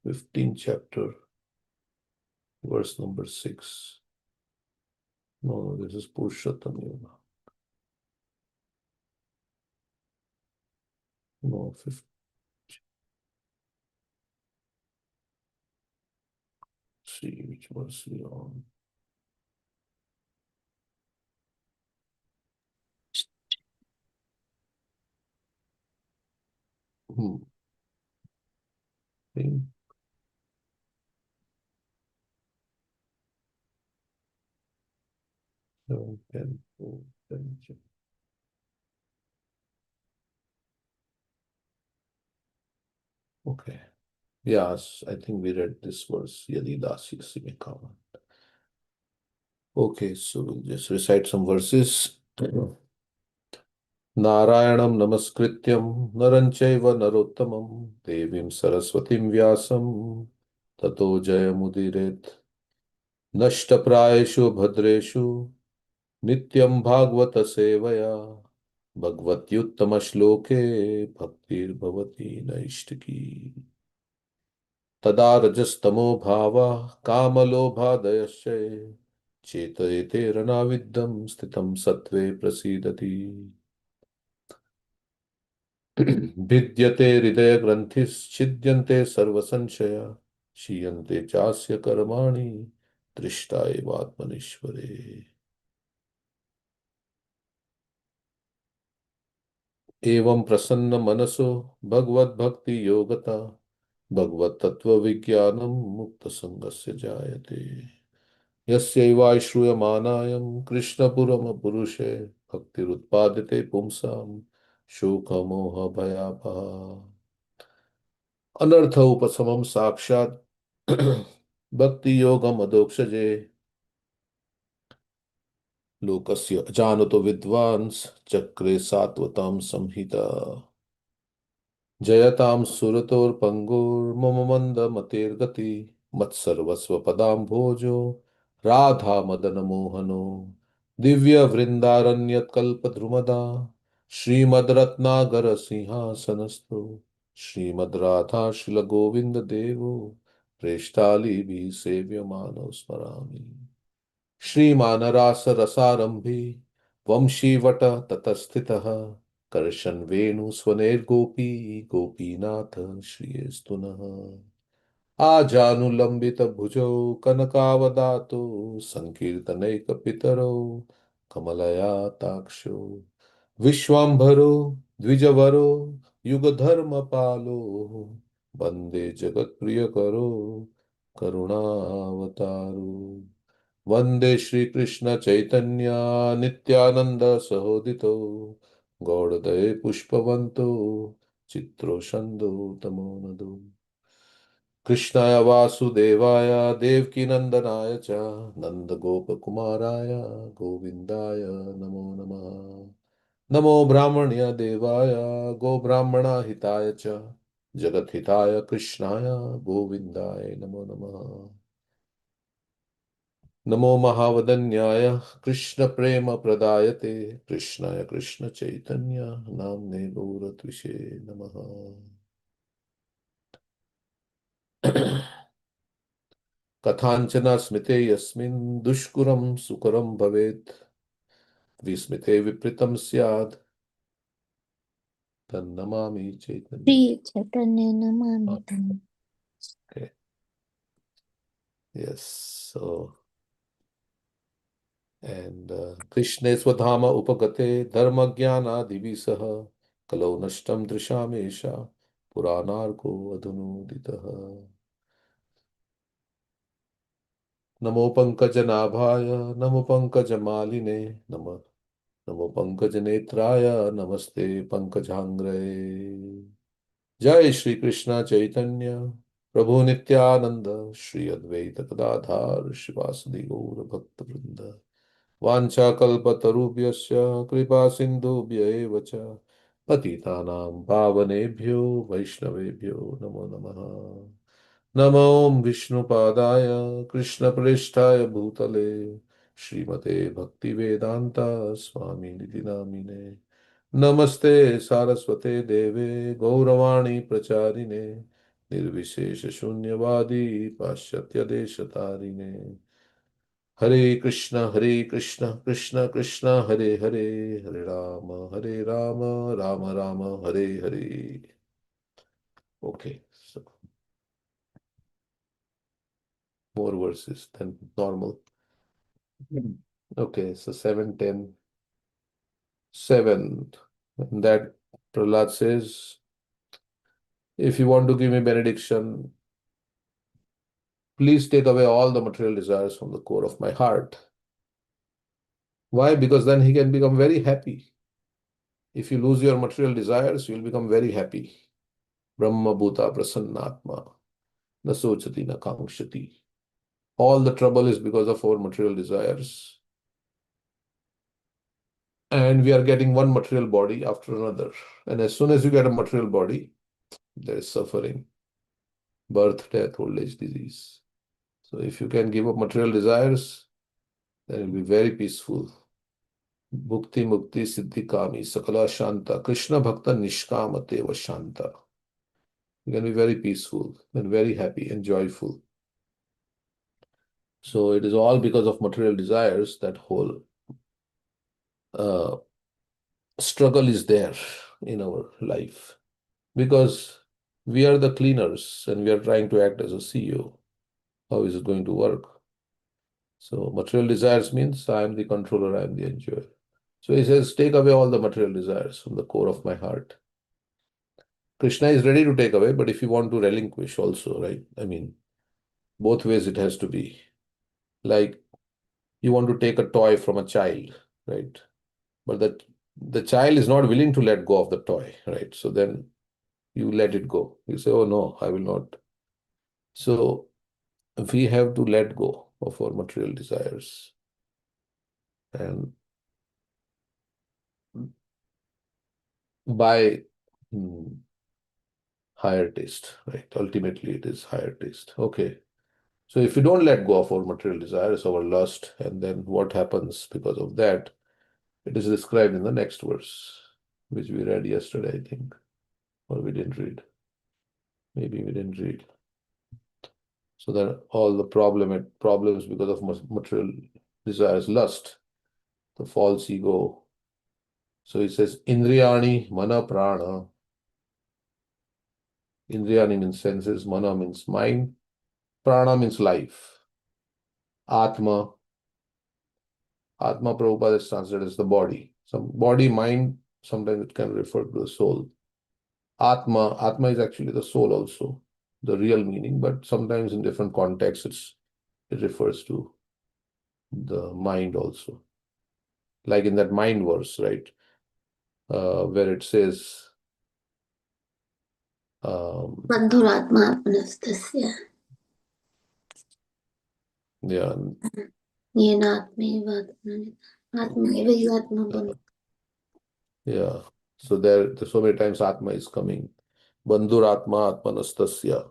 15th chapter, verse number 6. No, this is Purushottam Yoga. No, 15. See which verse we are on. Hmm. 10, no, 10, 4, 10. Okay. Yes, I think we read this verse. Yadi dasi me kama. Okay, so we'll just recite some verses. नारायणं नमस्कृत्यं नरं चैव नरोत्तमं देवीं सरस्वतीं व्यासं ततो जयमुदीरयेत् नष्टप्रायेषु भद्रेषु नित्यं भागवत सेवया भगवत्युत्तमश्लोके भक्तिर्भवति नैष्टिकी तदा रजस्तमो भावः कामलोभादयश्च चेतयेतेरनाविद्धं स्थितं सत्त्वे प्रसीदति भिद्यते हृदयग्रन्थिश्छिद्यन्ते सर्वसंशया क्षीयन्ते चास्य कर्माणि दृष्टा एवात्मनीश्वरे एवं प्रसन्न मनसो भगवद्भक्ति योगता भगवत्तत्त्वविज्ञानं मुक्तसङ्गस्य जायते यस्यैवाश्रूयमाणायं कृष्णपुरमपुरुषे भक्तिरुत्पाद्यते पुंसां शोकमोहभयापहा अनर्थ उपशमं साक्षात् भक्ति योगम अदोक्षजे लोकस्य अजानतो विद्वांस चक्रे सात्वतां संहिता जयतां सुरतोर्पङ्गुर्मम मन्दमतेर्गति मत्सर्वस्वपदाम्भोजो राधा मदन मोहनो दिव्य वृंदारण्यकल्पद्रुमदा श्रीमद् रत्नागर सिंहासनस्थो श्रीमद् राधा शिल गोविंद देवो प्रेष्ठाली भी सेव्यमानो स्मरामि श्रीमानरास रसारंभी वंशीवट ततस्थितः कर्शन वेणु स्वनेर्गोपी गोपीनाथ श्रीस्तु नः आजानुलंबित भुजौ कनकावदातो संकीर्तनैकपितरौ कमलयाताक्षो विश्वाम्भरो द्विजवरो युगधर्मपालो वन्दे जगत्प्रियकरो करुणावतारो वन्दे श्रीकृष्ण चैतन्य नित्यानंद सहोदितो गौड़दये पुष्पवन्तो चित्रो छन्दो तमो नदो कृष्णाय वासुदेवाय देवकीनन्दनाय च नन्दगोपकुमाराय गोविन्दाय नमो नमः नमो ब्राह्मण्य देवाय गोब्राह्मणहिताय च जगद्हिताय कृष्णाय गोविन्दाय नमो नमः नमो महावदन्याय कृष्ण प्रेम प्रदायते कृष्णाय कृष्ण चैतन्य नाम्ने गौरत्विषे नमः कथाञ्चन स्मृते यस्मिन् दुष्करं सुकरं भवेत् विस्मिते विपरीतं स्यात् तन्नमामि चैतन्य श्री चैतन्य नमामि तम्। Okay. Yes. So, and कृष्णे स्वधाम उपगते धर्मज्ञानादिभिः सह कलौ नष्टं दृशामेषा पुराणार्को अधुनोदितः नमो पंकजनाभाय नमो पंकजमालिने नमः नमो पंकजनेत्राय नमस्ते पंकजांग्रये जय श्री कृष्ण चैतन्य प्रभु नित्यानंद श्री अद्वैत गदाधार श्रीवासुदेव गौर भक्त वृंद वाञ्छाकल्पतरुभ्यश्च कृपा सिन्धुभ्य एव च पतितानां पावनेभ्यो वैष्णवेभ्यो नमो नमः नमो विष्णुपादाय कृष्णप्रेष्ठाय भूतले श्रीमते भक्तिवेदान्ता स्वामिनिधि नामिने नमस्ते सारस्वते देवे गौरवाणी प्रचारिणे Nirvishesha Shunyavadi Paschatya Deshatarine. Hare Krishna, Krishna Krishna, Hare Hare, Hare Rama, Rama Rama, Hare Hare. Okay, so more verses than normal. Okay, so 7:10. 7. And that Prahlad says, if you want to give me benediction, please take away all the material desires from the core of my heart. Why? Because then he can become very happy. If you lose your material desires, you will become very happy. Brahma Bhuta Prasannatma, na sochati na kankshati. All the trouble is because of our material desires. And we are getting one material body after another. And as soon as you get a material body, there is suffering, birth, death, old age, disease. So if you can give up material desires, then you'll be very peaceful. Bhukti Mukti Siddhi Kami Sakala Shanta Krishna Bhakta Nishkama Teva Shanta. You can be very peaceful and very happy and joyful. So it is all because of material desires that whole struggle is there in our life. Because we are the cleaners and we are trying to act as a CEO. How is it going to work? So material desires means I am the controller, I am the enjoyer. So he says, take away all the material desires from the core of my heart. Krishna is ready to take away, but if you want to relinquish also, right? I mean, both ways it has to be. Like you want to take a toy from a child, right? But the child is not willing to let go of the toy, right? So then you let it go. You say, oh no, I will not. So we have to let go of our material desires and buy higher taste, right? Ultimately, it is higher taste. Okay. So if you don't let go of our material desires, our lust, and then what happens because of that, it is described in the next verse, which we read yesterday, I think, or we didn't read. Maybe we didn't read. So that all the problems because of material desires, lust, the false ego. So it says, Indriyani mana prana. Indriyani means senses, mana means mind, prana means life. Atma, Atma Prabhupada is translated as the body. Some body, mind, sometimes it can refer to the soul. Atma is actually the soul also, the real meaning, but sometimes in different contexts it refers to the mind also. Like in that mind verse, right? Where it says, Bandhuratma-atmanastasya. yeah, Atma-eva-atma-bandhu. yeah. So there, so many times Atma is coming. Bandhuratma atmanastasya.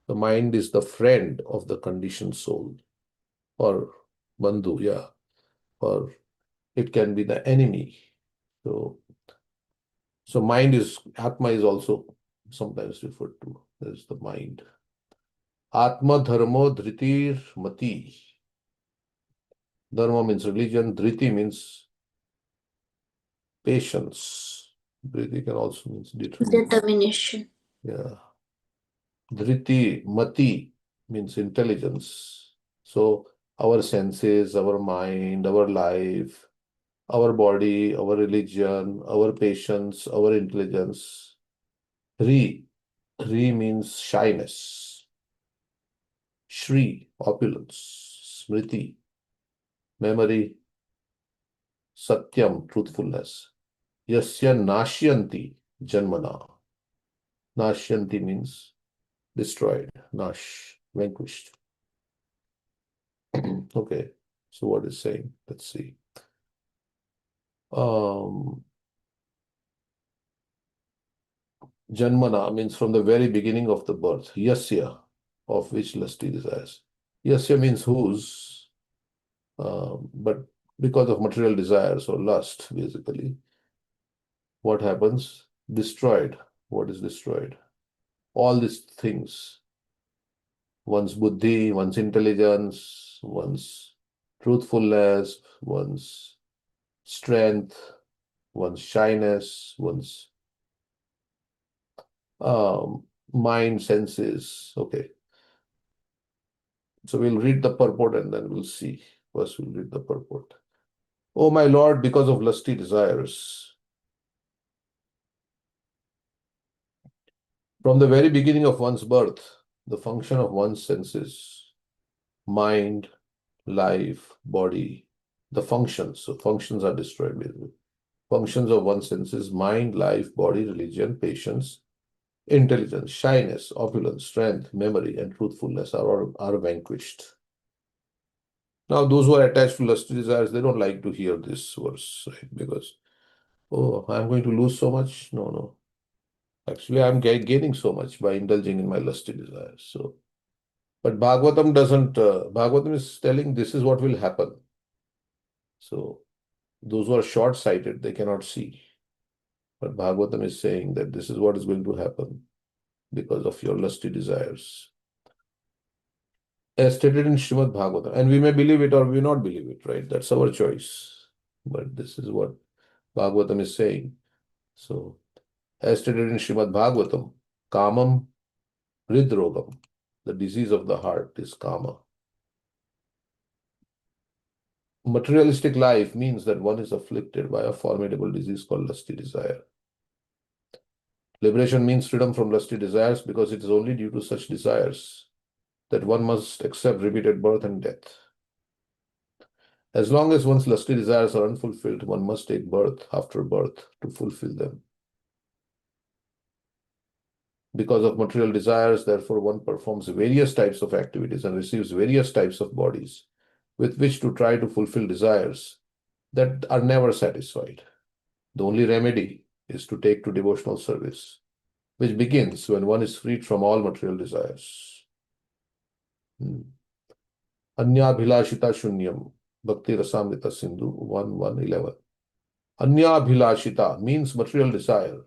The mind is the friend of the conditioned soul, or bandhu, yeah, or it can be the enemy. So mind is, Atma is also sometimes referred to as the mind. Atma dharmo dhritir mati. Dharma means religion, dhriti means patience. Dhriti can also mean determination. Determination. Yeah. Dhriti, mati means intelligence. So our senses, our mind, our life, our body, our religion, our patience, our intelligence. Ri, Ri means shyness. Shri, opulence. Smriti, memory. Satyam, truthfulness. Yasya nashyanti, janmana. Nashyanti means destroyed. Nash, vanquished. Okay, so what is saying? Let's see. Janmana means from the very beginning of the birth. Yasya, of which lusty desires. Yasya means whose, but because of material desires or lust, basically, what happens? Destroyed. What is destroyed? all these things, one's buddhi, one's intelligence, one's truthfulness, one's strength, one's shyness, one's mind, senses. Okay. So we'll read the purport and then we'll see. First, we'll read the purport. Oh, my Lord, because of lusty desires, from the very beginning of one's birth, the function of one's senses, mind, life, body, the functions. So functions are destroyed basically. Functions of one's senses, mind, life, body, religion, patience, intelligence, shyness, opulence, strength, memory, and truthfulness are vanquished. Now, those who are attached to lusty desires, they don't like to hear this verse, right? Because, oh, I'm going to lose so much. No, no. Actually, I'm gaining so much by indulging in my lusty desires. So, but Bhagavatam doesn't, Bhagavatam is telling this is what will happen. So, those who are short-sighted, they cannot see. But Bhagavatam is saying that this is what is going to happen because of your lusty desires. As stated in Srimad Bhagavatam, and we may believe it or we not believe it, right? That's our choice. But this is what Bhagavatam is saying. So, as stated in Srimad Bhagavatam, Kamam Hridrogam, the disease of the heart is Kama. Materialistic life means that one is afflicted by a formidable disease called lusty desire. Liberation means freedom from lusty desires because it is only due to such desires that one must accept repeated birth and death. As long as one's lusty desires are unfulfilled, one must take birth after birth to fulfill them. Because of material desires, therefore, one performs various types of activities and receives various types of bodies with which to try to fulfill desires that are never satisfied. The only remedy is to take to devotional service, which begins when one is freed from all material desires. Anyabhilashita Shunyam, Bhakti Rasamrita Sindhu 1:11. Anyabhilashita means material desire,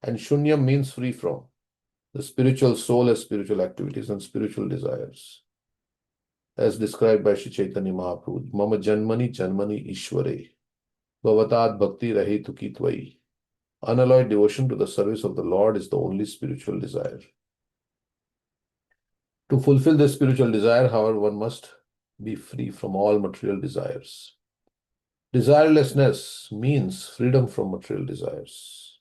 and Shunyam means free from. The spiritual soul has spiritual activities and spiritual desires. As described by Sri Chaitanya Mahaprabhu, Mama Janmani Janmani Ishware, Bhavatad Bhakti Rahetu Kitvai. Unalloyed devotion to the service of the Lord is the only spiritual desire. To fulfill this spiritual desire, however, one must be free from all material desires. Desirelessness means freedom from material desires.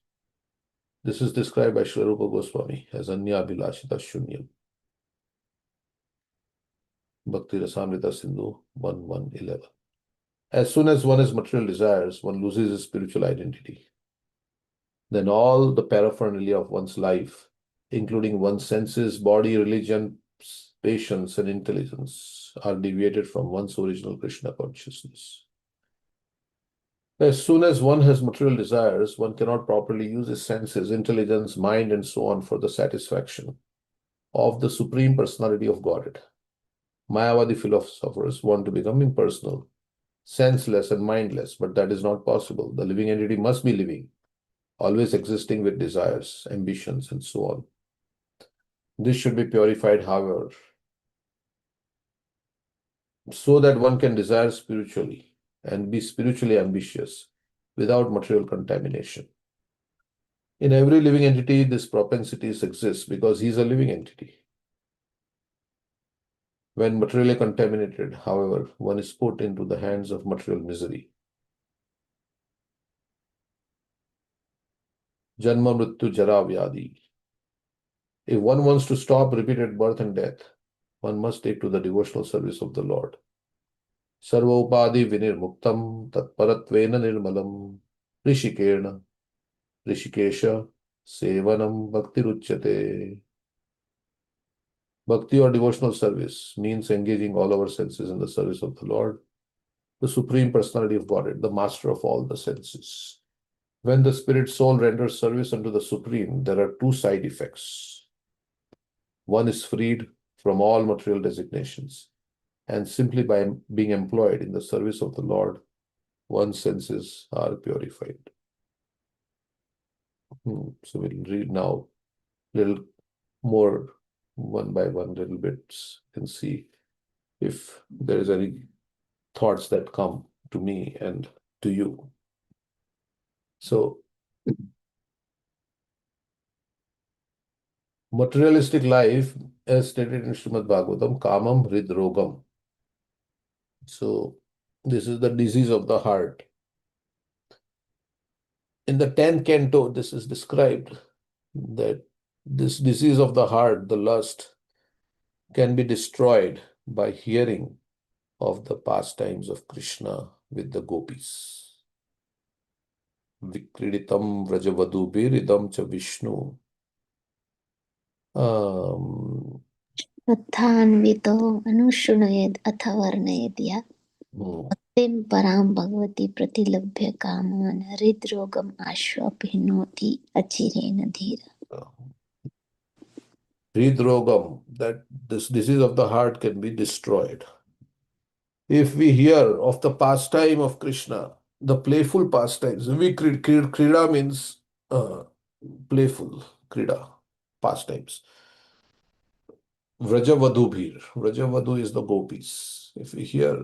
This is described by Srila Rupa Goswami as Anyabhilashita Shunyam. Bhakti Rasamrita Sindhu 1:11. As soon as one has material desires, one loses his spiritual identity. Then all the paraphernalia of one's life, including one's senses, body, religion, patience, and intelligence, are deviated from one's original Krishna consciousness. As soon as one has material desires, one cannot properly use his senses, intelligence, mind, and so on for the satisfaction of the Supreme Personality of Godhead. Mayavadi philosophers want to become impersonal, senseless, and mindless, but that is not possible. The living entity must be living, always existing with desires, ambitions, and so on. This should be purified, however, so that one can desire spiritually and be spiritually ambitious without material contamination. In every living entity, this propensity exists because he is a living entity. When materially contaminated, however, one is put into the hands of material misery. Janma Mrityu Jara Vyadi. If one wants to stop repeated birth and death, one must take to the devotional service of the Lord. Sarva upadi vinirmuktam tatparatvena nirmalam rishikena rishikesha sevanam bhakti ruchyate. Bhakti or devotional service means engaging all our senses in the service of the Lord, the Supreme Personality of Godhead, the master of all the senses. When the spirit soul renders service unto the Supreme, there are two side effects. One is freed from all material designations, and simply by being employed in the service of the Lord, one's senses are purified. So we'll read now little more one by one little bits and see if there is any thoughts that come to me and to you. So materialistic life, as stated in Srimad Bhagavatam, kamam hridrogam. So this is the disease of the heart. In the 10th canto, this is described that this disease of the heart, the lust, can be destroyed by hearing of the pastimes of Krishna with the gopis. Vikriditam vrajavadubhiridam cha Vishnu. तथान्वितो अनुशृणुयेद् अथ वर्णयेद् या भक्तिं परां भगवती प्रतिलभ्य कामान् हृद्रोगम् आश्वपिनोति अचिरेण धीरा. Hridrogam, that this disease of the heart can be destroyed. If we hear of the pastime of Krishna, the playful pastimes, krida means playful, krida, pastimes. Vrajavadubhir, Vrajavadu is the gopis. If we hear,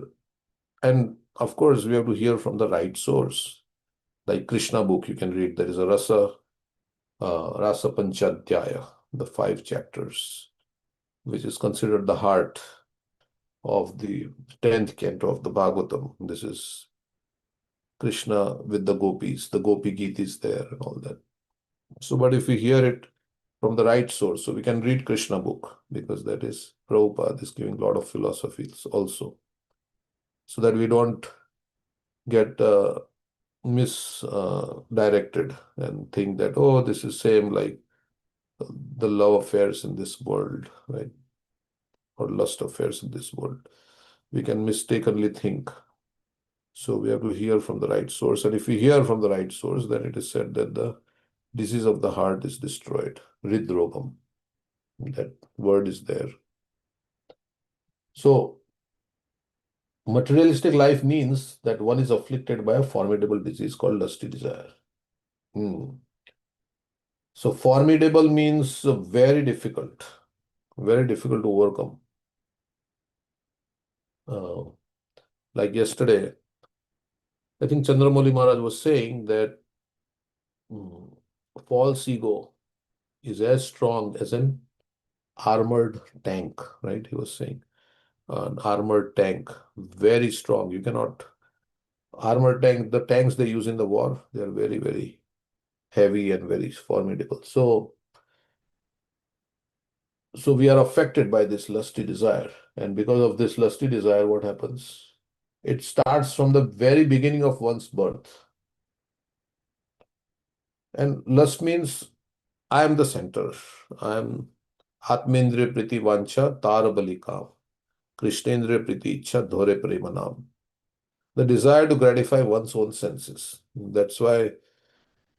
and of course we have to hear from the right source, like Krishna book you can read, there is a Rasa Panchadhyaya, the 5 chapters, which is considered the heart of the 10th canto of the Bhagavatam. This is Krishna with the gopis, the Gopi Geet is there and all that. So, but if we hear it from the right source, so we can read Krishna book, because that is Prabhupada is giving a lot of philosophies also, so that we don't get misdirected and think that, oh, this is same like the love affairs in this world, right? Or lust affairs in this world. We can mistakenly think. So we have to hear from the right source. And if we hear from the right source, then it is said that the disease of the heart is destroyed. Hridrogam. That word is there. So materialistic life means that one is afflicted by a formidable disease called lusty desire. So formidable means very difficult to overcome. Like yesterday, I think Chandramouli Maharaj was saying that false ego is as strong as an armored tank, right? He was saying an armored tank, very strong. You cannot, armored tank, the tanks they use in the war, they are very, very heavy and very formidable. So we are affected by this lusty desire. And because of this lusty desire, what happens? It starts from the very beginning of one's birth. And lust means I am the center. I am Atmendriya Priti Vancha Tarabali Kam. Krishnendriya Priti Ichha Dhore Premanam. The desire to gratify one's own senses. That's why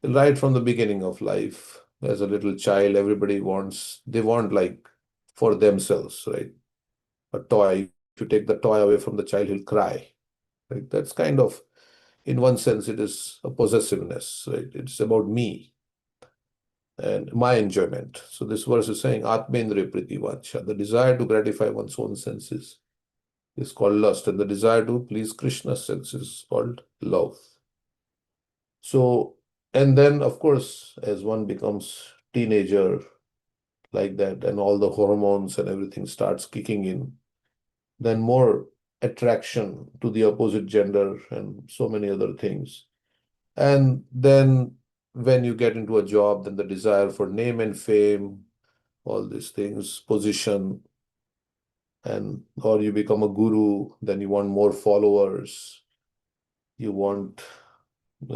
right from the beginning of life, as a little child, everybody wants, they want like for themselves, right? A toy. If you take the toy away from the child, he'll cry. Right? That's kind of, in one sense, it is a possessiveness, right? It's about me and my enjoyment. So this verse is saying, Atmendriya Priti Vacha, the desire to gratify one's own senses is called lust, and the desire to please Krishna's senses is called love. So, and then of course, as one becomes teenager like that, and all the hormones and everything starts kicking in, then more attraction to the opposite gender and so many other things. And then when you get into a job, then the desire for name and fame, all these things, position, and or you become a guru, then you want more followers, you want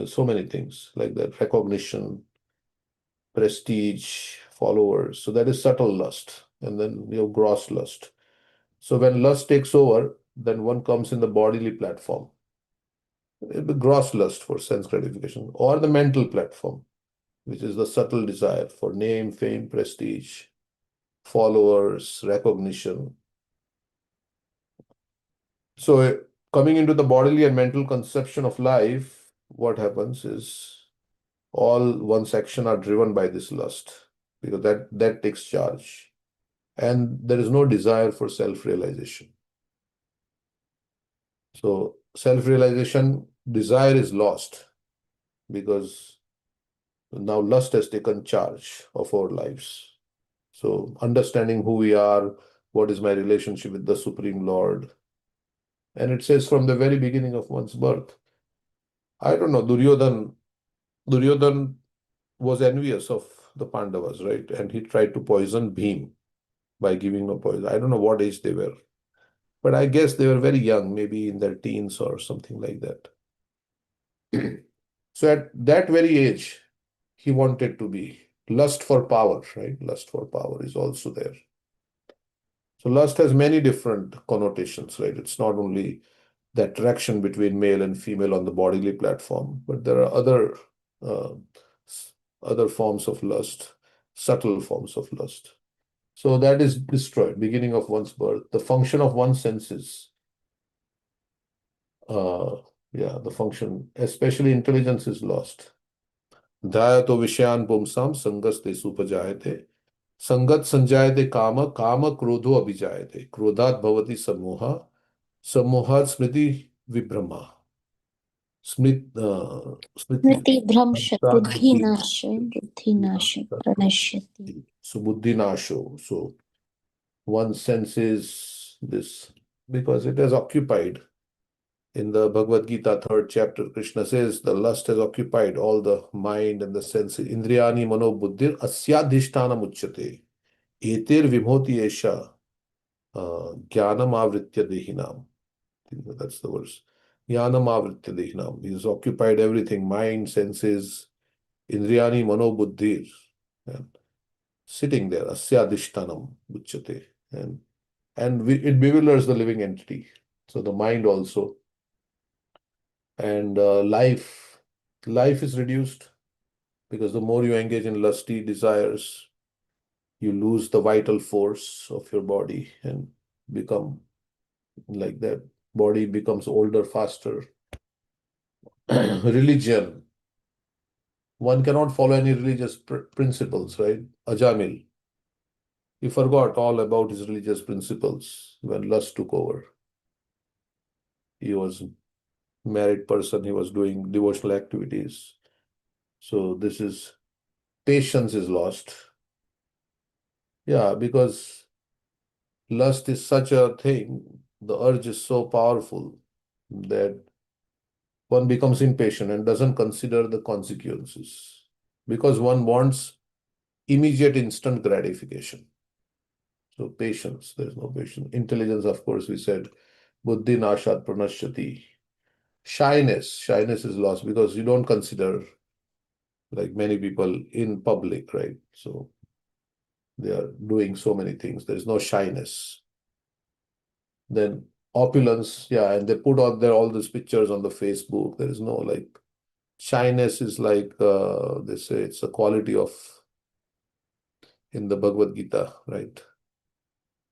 so many things like that, recognition, prestige, followers. So that is subtle lust. And then you have gross lust. So when lust takes over, then one comes in the bodily platform. The gross lust for sense gratification, or the mental platform, which is the subtle desire for name, fame, prestige, followers, recognition. So coming into the bodily and mental conception of life, what happens is all one's action are driven by this lust. because that takes charge. And there is no desire for self-realization. So self-realization, desire is lost because now lust has taken charge of our lives. So understanding who we are, what is my relationship with the Supreme Lord. And it says from the very beginning of one's birth. I don't know, Duryodhan was envious of the Pandavas, right? And he tried to poison Bhim by giving no poison. I don't know what age they were, but I guess they were very young, maybe in their teens or something like that. So at that very age, he wanted to be lust for power, right? Lust for power is also there. So lust has many different connotations, right? It's not only the attraction between male and female on the bodily platform, but there are uh, other forms of lust, subtle forms of lust. So that is destroyed, beginning of one's birth. The function of one's senses, uh, the function, especially intelligence, is lost. Dhayato vishayan pumsam sangas te supajayate. Sangat sanjayate kama, kama krodho abhijayate. Krodhat bhavati samoha, samohat smriti vibhrama. Smriti. स्मृतिभ्रंश Buddhi. बुद्धिनाश बुद्धिनाश प्रणश्यति. So buddhi nasho. So one senses this because it has occupied. In the Bhagavad Gita, 3rd chapter, Krishna says the lust has occupied all the mind and the senses. Indriyani mano buddhir asyadhisthana muchyate. Etir vimhoti esha jnanam avritya dehinam. That's the verse. Jnanam avritya dehinam. He has occupied everything, mind, senses, indriyani mano buddhir. And sitting there, asyadhishtanam muchyate. And it bewilders the living entity. So the mind also. And life is reduced because the more you engage in lusty desires, you lose the vital force of your body and become like that. Body becomes older faster. Religion, one cannot follow any religious principles, right? Ajamil, he forgot all about his religious principles when lust took over. He was a married person, he was doing devotional activities. So this is patience is lost. Yeah, because lust is such a thing, the urge is so powerful that one becomes impatient and doesn't consider the consequences because one wants immediate instant gratification. So patience, there is no patience. Intelligence, of course, we said, buddhi nashat pranashyati. Shyness is lost because you don't consider like many people in public, right? So they are doing so many things. There is no shyness. Then opulence, yeah, and they put out there all these pictures on the Facebook. There is no like shyness is like they say it's a quality of in the Bhagavad Gita, right?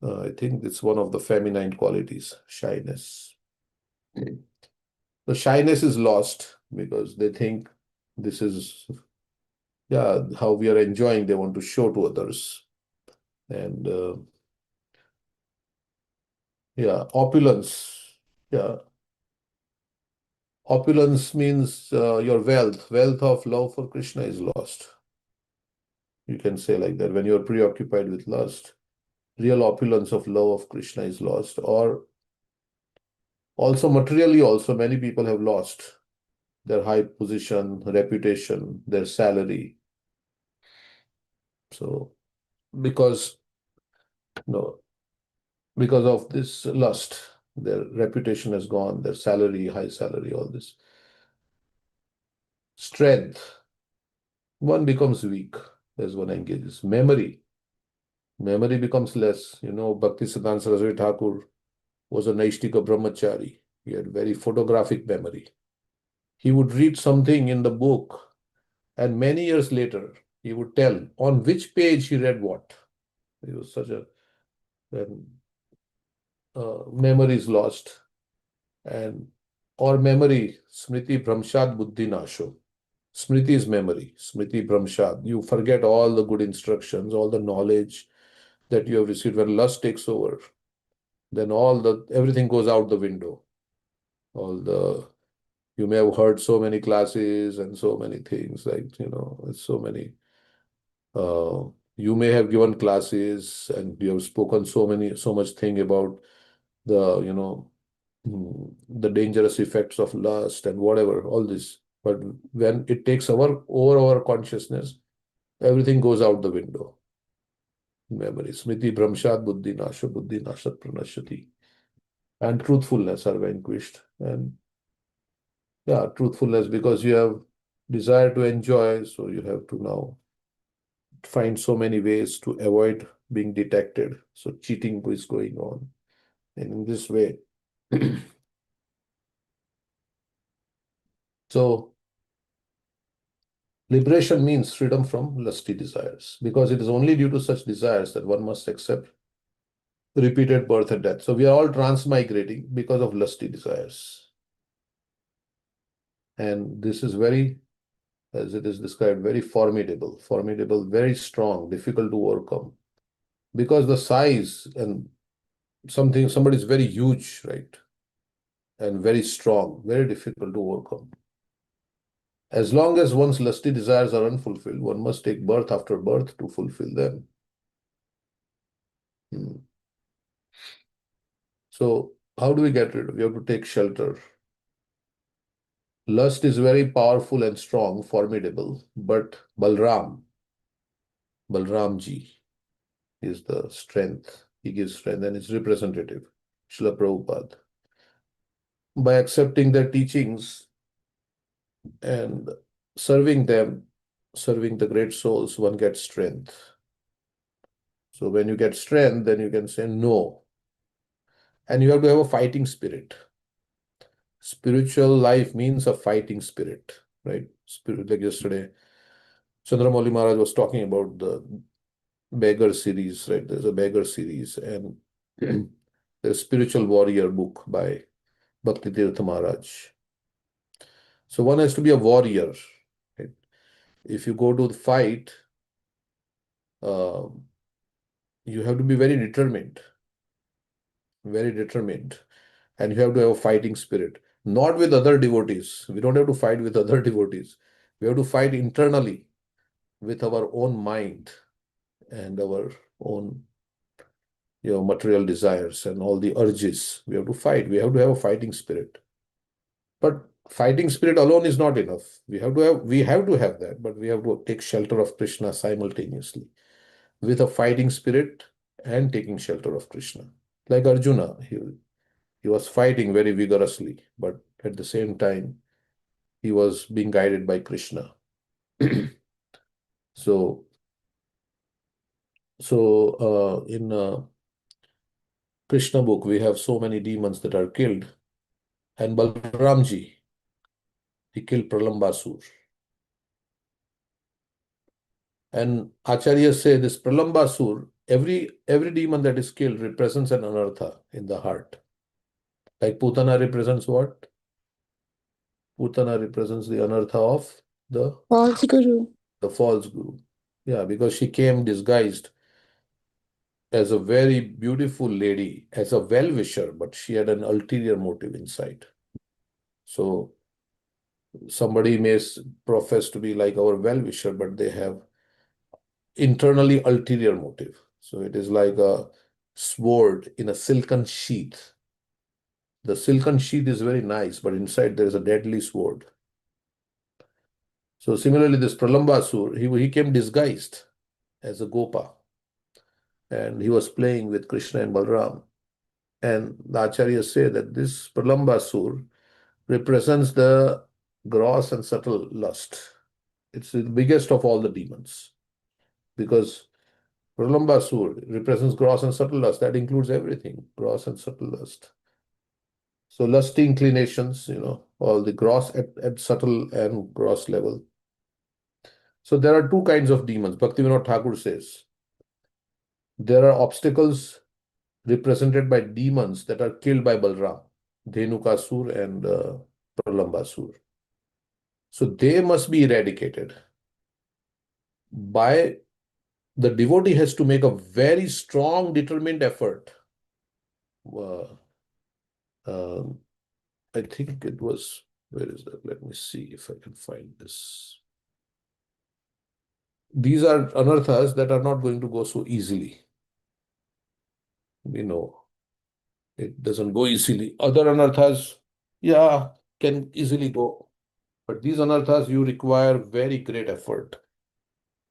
I think it's one of the feminine qualities, shyness. The shyness is lost because they think this is how we are enjoying. They want to show to others, and opulence. Yeah, opulence means your wealth of love for Krishna is lost. You can say like that. When you're preoccupied with lust, real opulence of love of Krishna is lost. Or also materially, also many people have lost their high position, reputation, their salary. So because no, because of this lust, their reputation has gone, their salary, high salary, all this. Strength, one becomes weak as one engages. Memory becomes less. Bhakti Siddhanta Saraswati Thakur was a Naishtika Brahmachari. He had very photographic memory. He would read something in the book, and many years later, he would tell on which page he read what. He was such a when memory is lost, and or memory, smriti bhramshat buddhi nasho. Smriti is memory. Smriti Brahmshad. You forget all the good instructions, all the knowledge that you have received. When lust takes over, then everything goes out the window. All the You may have heard so many classes and so many things, like, so many. Uh, you may have given classes and you have spoken so much thing about the, the dangerous effects of lust and whatever, all this. But when it takes over our consciousness, everything goes out the window. Memory. Smriti Brahmshat Buddhi Nashat Pranashyati. And truthfulness are vanquished. And yeah, truthfulness, because you have desire to enjoy, so you have to now find so many ways to avoid being detected. So cheating is going on. And in this way, so liberation means freedom from lusty desires, because it is only due to such desires that one must accept repeated birth and death. So we are all transmigrating because of lusty desires. And this is very, as it is described, very formidable, very strong, difficult to overcome. Because the size and somebody is very huge, right? And very strong, very difficult to overcome. As long as one's lusty desires are unfulfilled, one must take birth after birth to fulfill them. So, how do we get rid of it? We have to take shelter. Lust is very powerful and strong, formidable, but Balramji is the strength. He gives strength and is representative. Srila Prabhupada. By accepting their teachings and serving them, serving the great souls, one gets strength. So when you get strength, then you can say no. And you have to have a fighting spirit. Spiritual life means a fighting spirit, right? Spirit, like yesterday, Chandramouli Maharaj was talking about the beggar series, right? There's a beggar series, and the spiritual warrior book by Bhakti Tirtha Maharaj. So one has to be a warrior, right? If you go to the fight, uh, you have to be very determined, and you have to have a fighting spirit. Not with other devotees. We don't have to fight with other devotees. We have to fight internally with our own mind and our own material desires and all the urges. We have to fight. We have to have a fighting spirit. But fighting spirit alone is not enough. We have to have that, but we have to take shelter of Krishna simultaneously with a fighting spirit and taking shelter of Krishna. Like Arjuna, he was fighting very vigorously, but at the same time, he was being guided by Krishna. So, in Krishna book, we have so many demons that are killed. And Balramji, he killed Pralambasur. And Acharyas say this Pralambasur, every demon that is killed represents an anartha in the heart. Like Putana represents what? Putana represents the anartha of False Guru. the false guru. Yeah, because she came disguised as a very beautiful lady, as a well-wisher, but she had an ulterior motive inside. So somebody may profess to be like our well-wisher, but they have internally ulterior motive. So it is like a sword in a silken sheath. The silken sheath is very nice, but inside there is a deadly sword. So similarly, this Pralambasur, he came disguised as a Gopa, and he was playing with Krishna and Balram. And the Acharyas say that this Pralambasur represents the gross and subtle lust. It's the biggest of all the demons, because Pralambasur represents gross and subtle lust. That includes everything, gross and subtle lust. So lusty inclinations, all the gross at subtle and gross level. So there are two kinds of demons. Bhaktivinoda Thakur says there are obstacles represented by demons that are killed by Balram, Dhenukasur and Pralambasur. So they must be eradicated. By the devotee has to make a very strong, determined effort. Uh, um, I think it was, where is that? Let me see if I can find this. These are anarthas that are not going to go so easily. You know, it doesn't go easily. Other anarthas, yeah, can easily go. But these anarthas, you require very great effort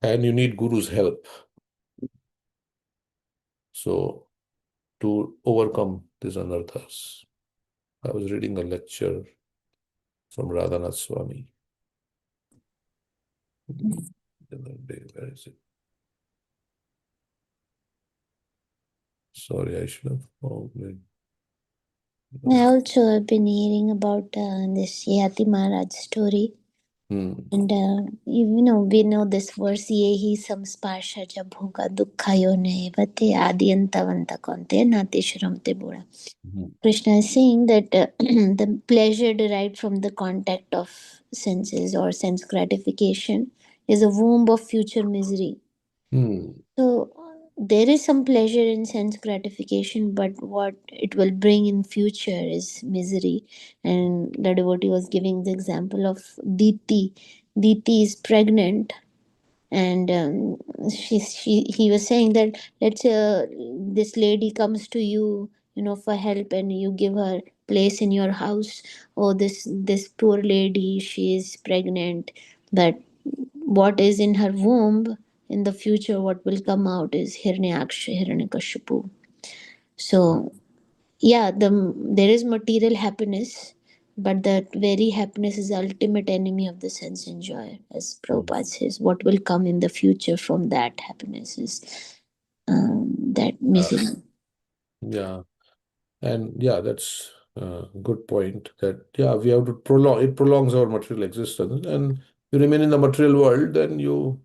and you need Guru's help. So, to overcome these anarthas, I was reading a lecture from Radhanath Swami the other day. Where is it? Sorry, I should have found it. I also have been hearing about this Yati Maharaj story. And we know this verse, Yehi samsparsha jab hoga dukhayo ne vate adiyantavanta konte nati shramte bura. Krishna is saying that the pleasure derived from the contact of senses or sense gratification is a womb of future misery. So there is some pleasure in sense gratification, but what it will bring in future is misery. And the devotee was giving the example of Diti. Diti is pregnant, and he was saying that let's say this lady comes to you, for help, and you give her place in your house. Oh, this poor lady, she is pregnant, but what is in her womb in the future, what will come out is Hiranyakashipu. So yeah, there is material happiness, but that very happiness is the ultimate enemy of the sense and joy, as Prabhupada says. What will come in the future from that happiness is that misery. Yeah. And yeah, that's a good point that, yeah, we have to prolong, it prolongs our material existence. And you remain in the material world, then you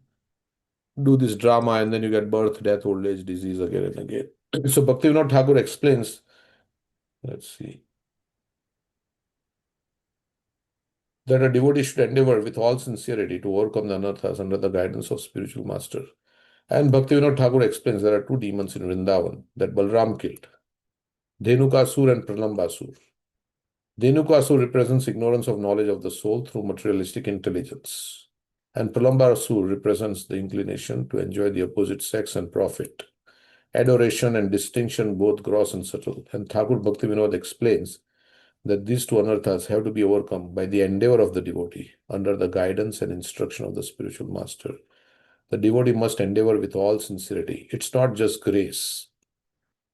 do this drama and then you get birth, death, old age, disease again and again. So Bhaktivinoda Thakur explains, let's see, that a devotee should endeavor with all sincerity to overcome the anarthas under the guidance of spiritual master. And Bhaktivinoda Thakur explains there are two demons in Vrindavan that Balram killed, Dhenukasur and Pralambasur. Dhenukasur represents ignorance of knowledge of the soul through materialistic intelligence, and Pralambasur represents the inclination to enjoy the opposite sex and profit, adoration and distinction, both gross and subtle. And Thakur Bhaktivinoda explains that these two anarthas have to be overcome by the endeavor of the devotee under the guidance and instruction of the spiritual master. The devotee must endeavor with all sincerity. It's not just grace.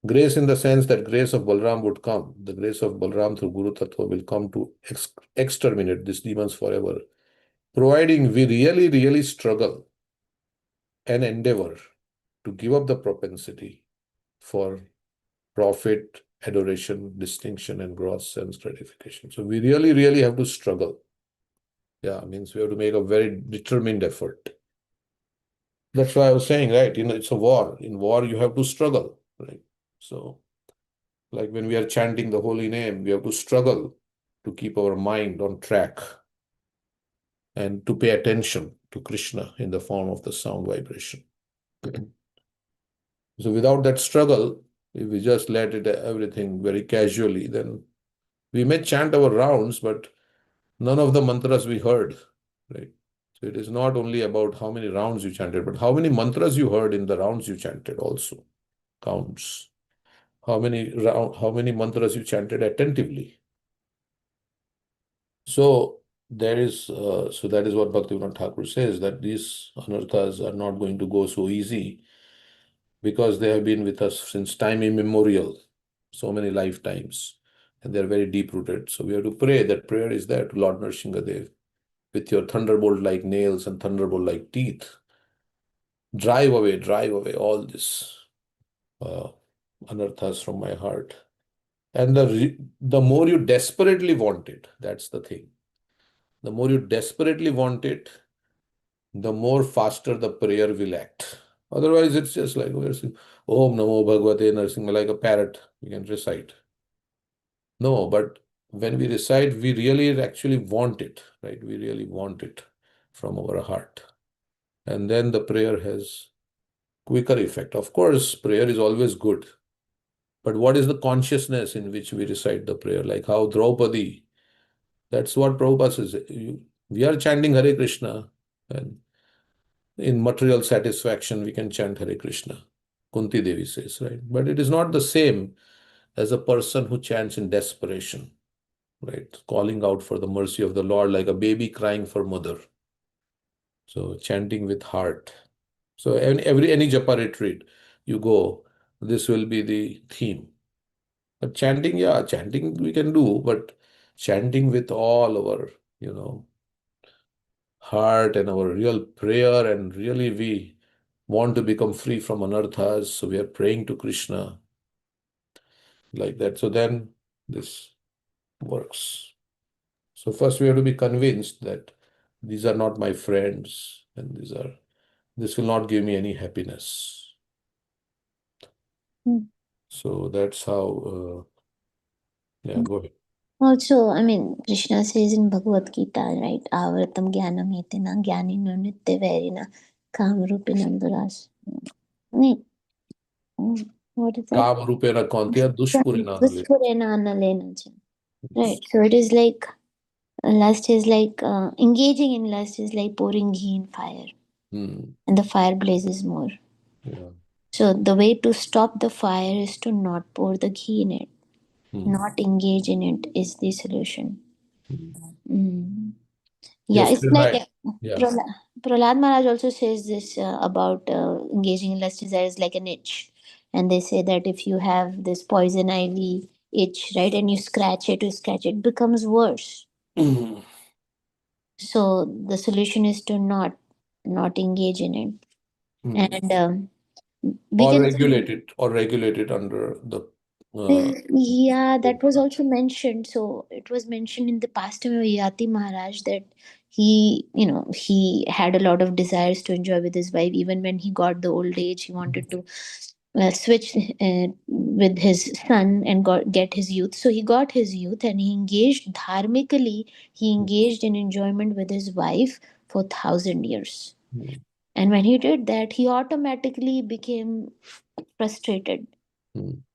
Grace in the sense that grace of Balram would come. The grace of Balram through Guru Tattva will come to exterminate these demons forever, providing we really, really struggle and endeavor to give up the propensity for profit, adoration, distinction, and gross sense gratification. So we really, really have to struggle. Yeah, means we have to make a very determined effort. That's why I was saying, right? It's a war. In war, you have to struggle, right? So, like when we are chanting the holy name, we have to struggle to keep our mind on track and to pay attention to Krishna in the form of the sound vibration. So, without that struggle, if we just let it everything very casually, then we may chant our rounds, but none of the mantras we heard, right? So, it is not only about how many rounds you chanted, but how many mantras you heard in the rounds you chanted also counts. How many mantras you chanted attentively. So that is what Bhaktivinoda Thakur says, that these anarthas are not going to go so easy because they have been with us since time immemorial, so many lifetimes, and they're very deep rooted. So we have to pray. That prayer is there to Lord Nrsingadev with your thunderbolt like nails and thunderbolt like teeth. Drive away all this uh, anarthas from my heart. And the more you desperately want it, that's the thing. The more you desperately want it, the more faster the prayer will act. Otherwise, it's just like we're saying, Om Namo Bhagavate Narsimha, like a parrot, you can recite. No, but when we recite, we really actually want it, right? We really want it from our heart. And then the prayer has quicker effect. Of course, prayer is always good. But what is the consciousness in which we recite the prayer? Like how Draupadi, that's what Prabhupada says. We are chanting Hare Krishna, and in material satisfaction, we can chant Hare Krishna. Kunti Devi says, right? But it is not the same as a person who chants in desperation, right? Calling out for the mercy of the Lord like a baby crying for mother. So chanting with heart. So any japa retreat you go, this will be the theme. But chanting, yeah, chanting we can do, but chanting with all our, heart and our real prayer, and really we want to become free from anarthas, so we are praying to Krishna like that. So then this works. So first we have to be convinced that these are not my friends, and this will not give me any happiness. Mm. So that's how, yeah, go ahead. Also, I mean, Krishna says in Bhagavad Gita, right? Avratam jnanam etina jnanino nitya vairina kamarupinam duras. What is that? Kam rupena kaunteya dushpurena nale. Duspurena analena cha. Right. So it is like lust is like engaging in lust is like pouring ghee in fire, and the fire blazes more. Yeah. So the way to stop the fire is to not pour the ghee in it, not engage in it is the solution. Mm. Yeah, it's like Yesterday, yeah. Prahlad Maharaj also says this about engaging in lust desire is like an itch. And they say that if you have this poison ivy itch, right, and you scratch it becomes worse. So the solution is to not engage in it. And we Or can see. regulate it, under the Yeah, that was also mentioned. So it was mentioned in the past time of Yati Maharaj that he had a lot of desires to enjoy with his wife. Even when he got the old age, he wanted to switch with his son and get his youth. So he got his youth and he engaged dharmically. He engaged in enjoyment with his wife for 1,000 years. And when he did that, he automatically became frustrated.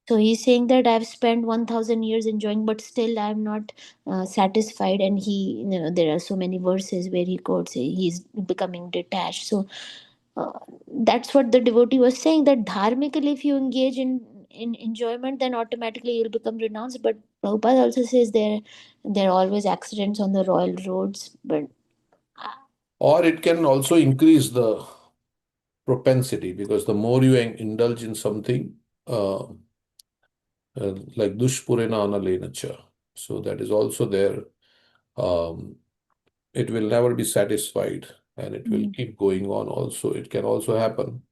So he's saying that I've spent 1,000 years enjoying, but still I'm not satisfied. And there are so many verses where he quotes he's becoming detached. So uh, that's what the devotee was saying, that dharmically, if you engage in enjoyment, then automatically you'll become renounced. But Prabhupada also says there are always accidents on the royal roads. But or it can also increase the propensity, because the more you indulge in something, like dushpurena analenacha, so that is also there. Um, it will never be satisfied, and it will mm, keep going on. Also, it can also happen.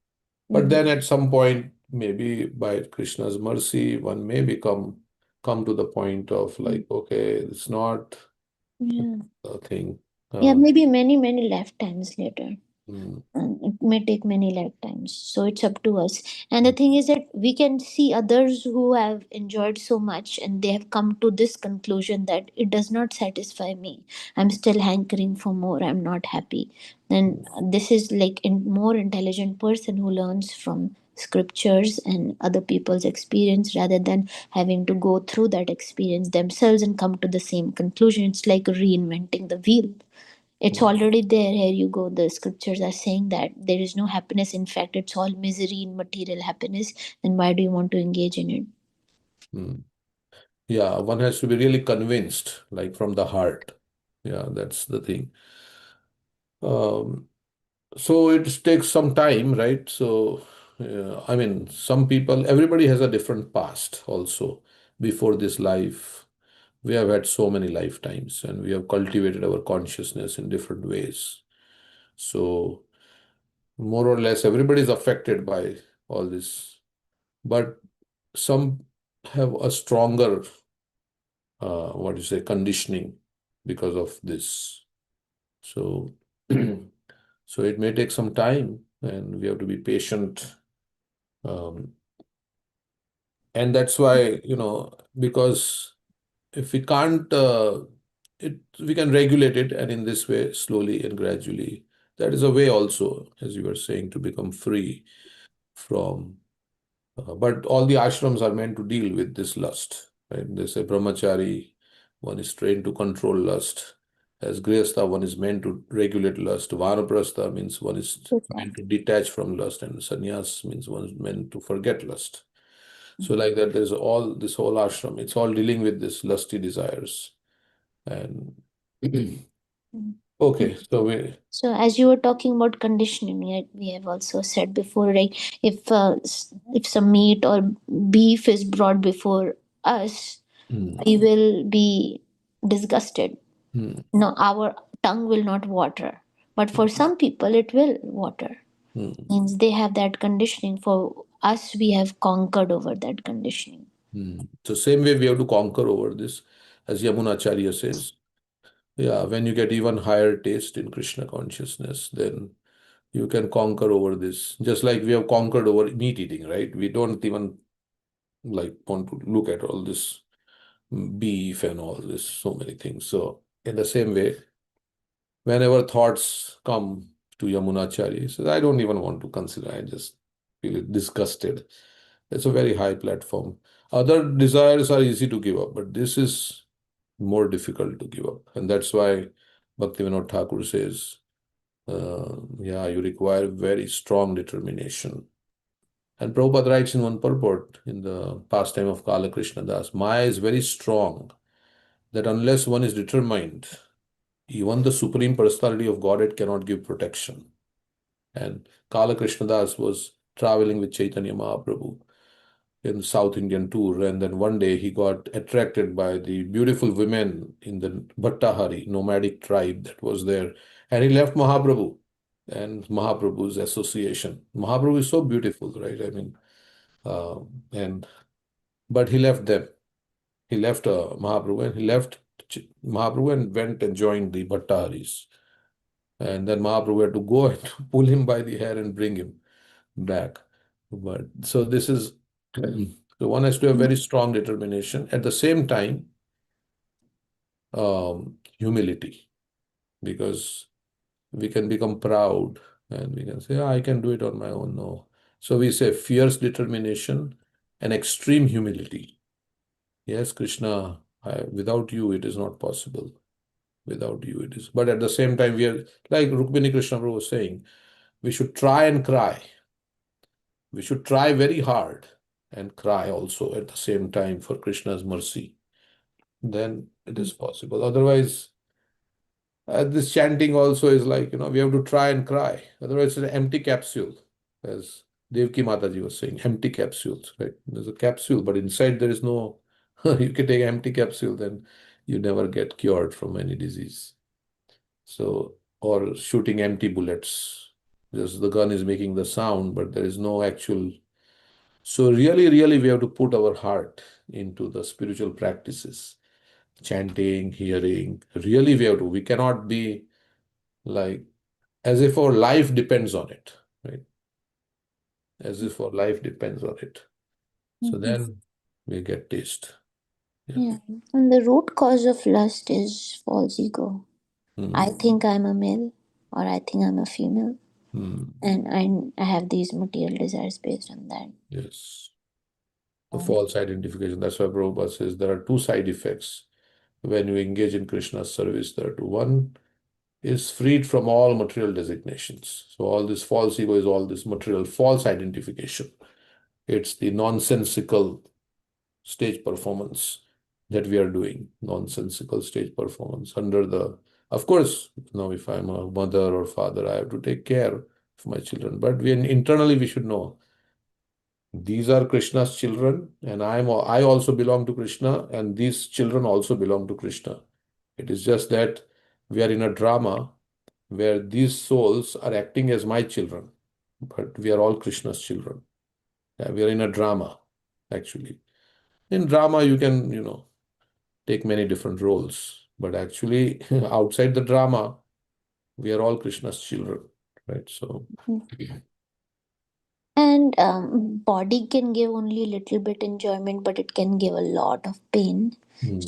But mm, then at some point, maybe by Krishna's mercy, one may come to the point of mm, like, okay, it's not yeah, a thing. yeah, Uh, maybe many lifetimes later. mm, It may take many lifetimes, so it's up to us. And the thing is that we can see others who have enjoyed so much and they have come to this conclusion that it does not satisfy me, I'm still hankering for more, I'm not happy. Then this is like a more intelligent person who learns from scriptures and other people's experience rather than having to go through that experience themselves and come to the same conclusion. It's like reinventing the wheel. It's mm, already there. Here you go. The scriptures are saying that there is no happiness. In fact, it's all misery in material happiness. Then why do you want to engage in it? mm. Yeah, one has to be really convinced, like from the heart. Yeah, that's the thing. Um, so it takes some time, right? So, I mean, some people, everybody has a different past also. Before this life, we have had so many lifetimes, and we have cultivated our consciousness in different ways. So, more or less, everybody is affected by all this. But some have a stronger, what do you say, conditioning because of this. So, so it may take some time, and we have to be patient. Um, and that's why, because if we can't, we can regulate it, and in this way, slowly and gradually, that is a way also, as you were saying, to become free from. But all the ashrams are meant to deal with this lust, right? They say brahmachari, one is trained to control lust. As grihastha, one is meant to regulate lust. Vanaprastha means one is meant to detach from lust, and sannyas means one is meant to forget lust. So like that, there's all this whole ashram. It's all dealing with this lusty desires. And okay, So as you were talking about conditioning, we have also said before, like if some meat or beef is brought before us, mm, we will be disgusted. mm, No, our tongue will not water. But for some people, it will water. mm, Means they have that conditioning. For us, we have conquered over that conditioning. So same way we have to conquer over this, as Yamunacharya says. Yeah, when you get even higher taste in Krishna consciousness, then you can conquer over this. Just like we have conquered over meat eating, right? We don't even like want to look at all this beef and all this, so many things. So in the same way, whenever thoughts come to Yamunacharya, he says, I don't even want to consider, I just feel disgusted. It's a very high platform. Other desires are easy to give up, but this is more difficult to give up. And that's why Bhaktivinoda Thakur says, yeah, you require very strong determination. And Prabhupada writes in one purport in the pastime of Kala Krishna Das, Maya is very strong, that unless one is determined, even the Supreme Personality of Godhead cannot give protection. And Kala Krishna Das was traveling with Chaitanya Mahaprabhu in South Indian tour, and then one day he got attracted by the beautiful women in the Bhattahari nomadic tribe that was there, and he left Mahaprabhu and Mahaprabhu's association. Mahaprabhu is so beautiful, right? I mean, and but he left them. He left Mahaprabhu, and he left Mahaprabhu and went and joined the Bhattaharis. And then Mahaprabhu had to go and pull him by the hair and bring him back. But so this is so one has to have very strong determination. At the same time, humility, because we can become proud and we can say, "Ah, I can do it on my own." No. So we say fierce determination and extreme humility. Yes, Krishna, without you, it is not possible. Without you, it is. But at the same time, we are like Rukmini Krishna Prabhu was saying, we should try and cry. We should try very hard and cry also at the same time for Krishna's mercy. Then it is possible. Otherwise, this chanting also is like, we have to try and cry. Otherwise, it's an empty capsule, as Devki Mataji was saying, empty capsules, right? There's a capsule, but inside there is no, you can take an empty capsule, then you never get cured from any disease. So, or shooting empty bullets. Just the gun is making the sound, but there is no actual. So really, really, we have to put our heart into the spiritual practices, chanting, hearing. Really, we have to. We cannot be like as if our life depends on it, right? As if our life depends on it. So then we get taste. Yeah. Yeah. And the root cause of lust is false ego. I Hmm. think I'm a male or I think I'm a female. Hmm. And I have these material desires based on that. Yes. The false identification. That's why Prabhupada says there are two side effects when you engage in Krishna's service. There are two. One is freed from all material designations. So all this false ego is all this material false identification. It's the nonsensical stage performance that we are doing, nonsensical stage performance under the, of course, if I'm a mother or father, I have to take care of my children. But internally we should know these are Krishna's children, and I also belong to Krishna, and these children also belong to Krishna. It is just that we are in a drama where these souls are acting as my children, but we are all Krishna's children. Yeah, we are in a drama, actually. In drama, you can, take many different roles, but actually, outside the drama, we are all Krishna's children, right? So, And body can give only little bit enjoyment, but it can give a lot of pain.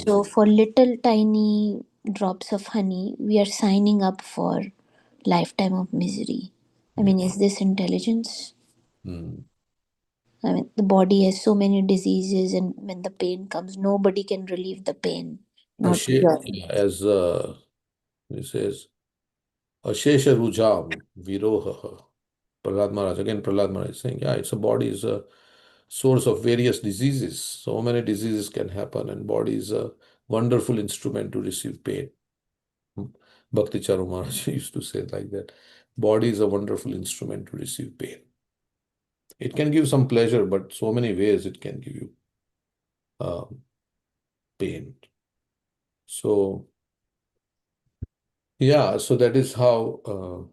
So for little tiny drops of honey, we are signing up for lifetime of misery. I Yeah. mean, is this intelligence? Mm. I mean, the body has so many diseases, and when the pain comes, nobody can relieve the pain, not your. Yeah, as he says, Ashesha Rujam Viroha. Prahlad Maharaj, again, Prahlad Maharaj is saying, yeah, it's a body is a source of various diseases. So many diseases can happen, and body is a wonderful instrument to receive pain. Hmm. Bhakti Charu Maharaj used to say it like that. Body is a wonderful instrument to receive pain. It can give some pleasure, but so many ways it can give you um, pain. So, yeah, so that is how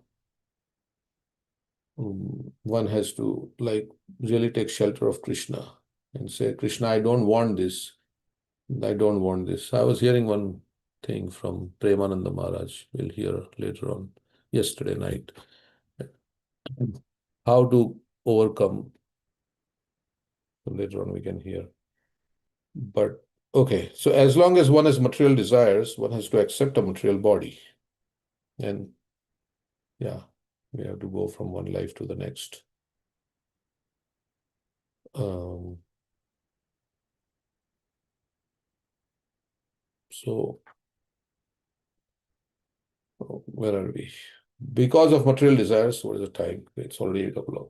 one has to like really take shelter of Krishna and say, Krishna, I don't want this. I don't want this. I was hearing one thing from Premananda Maharaj. We'll hear later on, yesterday night. How to overcome. Later on, we can hear. But okay, so as long as one has material desires, one has to accept a material body. And yeah, we have to go from one life to the next. Um, so, where are we? Because of material desires, what is the time? It's already 8 o'clock.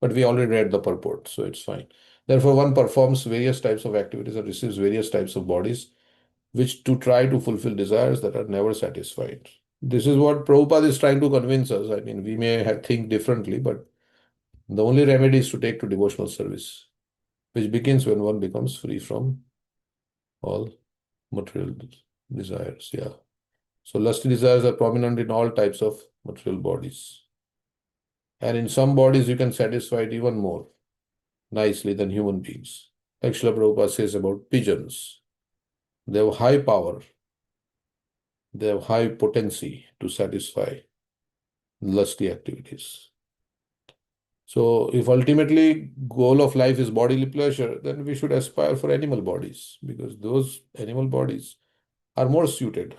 But we already read the purport, so it's fine. Therefore, one performs various types of activities and receives various types of bodies, which to try to fulfill desires that are never satisfied. This is what Prabhupada is trying to convince us. I mean, we may have think differently, but the only remedy is to take to devotional service, which begins when one becomes free from all material desires. Yeah. So lusty desires are prominent in all types of material bodies. And in some bodies, you can satisfy it even more nicely than human beings. Like Srila Prabhupada says about pigeons. They have high power, they have high potency to satisfy lusty activities. So if ultimately goal of life is bodily pleasure, then we should aspire for animal bodies because those animal bodies are more suited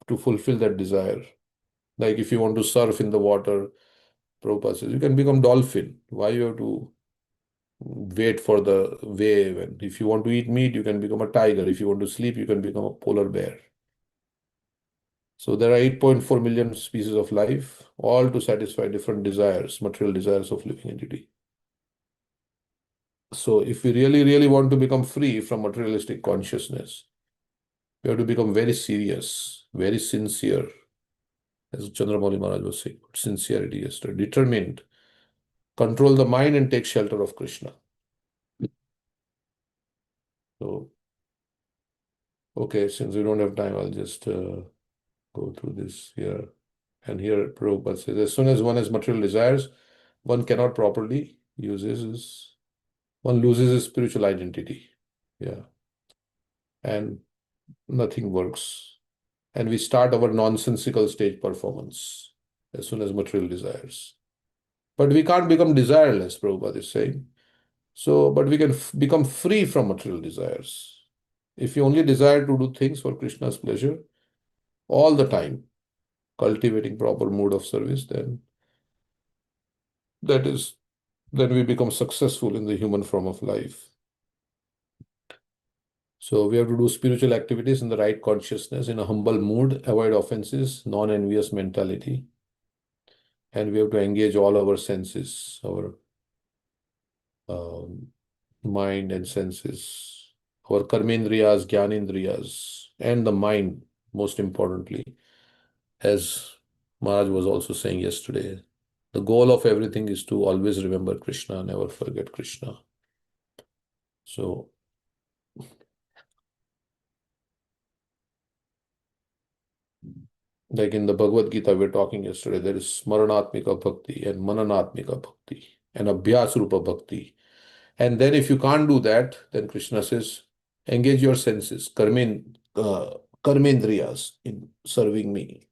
to fulfill that desire. Like if you want to surf in the water, Prabhupada says, you can become dolphin. Why you have to wait for the wave? And if you want to eat meat, you can become a tiger. If you want to sleep, you can become a polar bear. So there are 8.4 million species of life, all to satisfy different desires, material desires of living entity. So if we really, really want to become free from materialistic consciousness, we have to become very serious, very sincere, as Chandramauli Maharaj was saying, sincerity yesterday, determined, control the mind and take shelter of Krishna. So, okay, since we don't have time, I'll just go through this here. And here Prabhupada says, as soon as one has material desires, one cannot properly use his, one loses his spiritual identity. Yeah. And nothing works. And we start our nonsensical stage performance as soon as material desires. But we can't become desireless, Prabhupada is saying. So, but we can become free from material desires. If you only desire to do things for Krishna's pleasure all the time, cultivating proper mood of service, then that is, then we become successful in the human form of life. So we have to do spiritual activities in the right consciousness, in a humble mood, avoid offenses, non-envious mentality, and we have to engage all our senses, our um, mind and senses, our karmendriyas, jnanendriyas, and the mind, most importantly, as Maharaj was also saying yesterday. The goal of everything is to always remember Krishna, never forget Krishna. So, like in the Bhagavad Gita, we were talking yesterday, there is Smaranatmika Bhakti and Mananatmika Bhakti and Abhyas Rupa Bhakti. And then if you can't do that, then Krishna says, engage your senses, karmendriyas in serving me.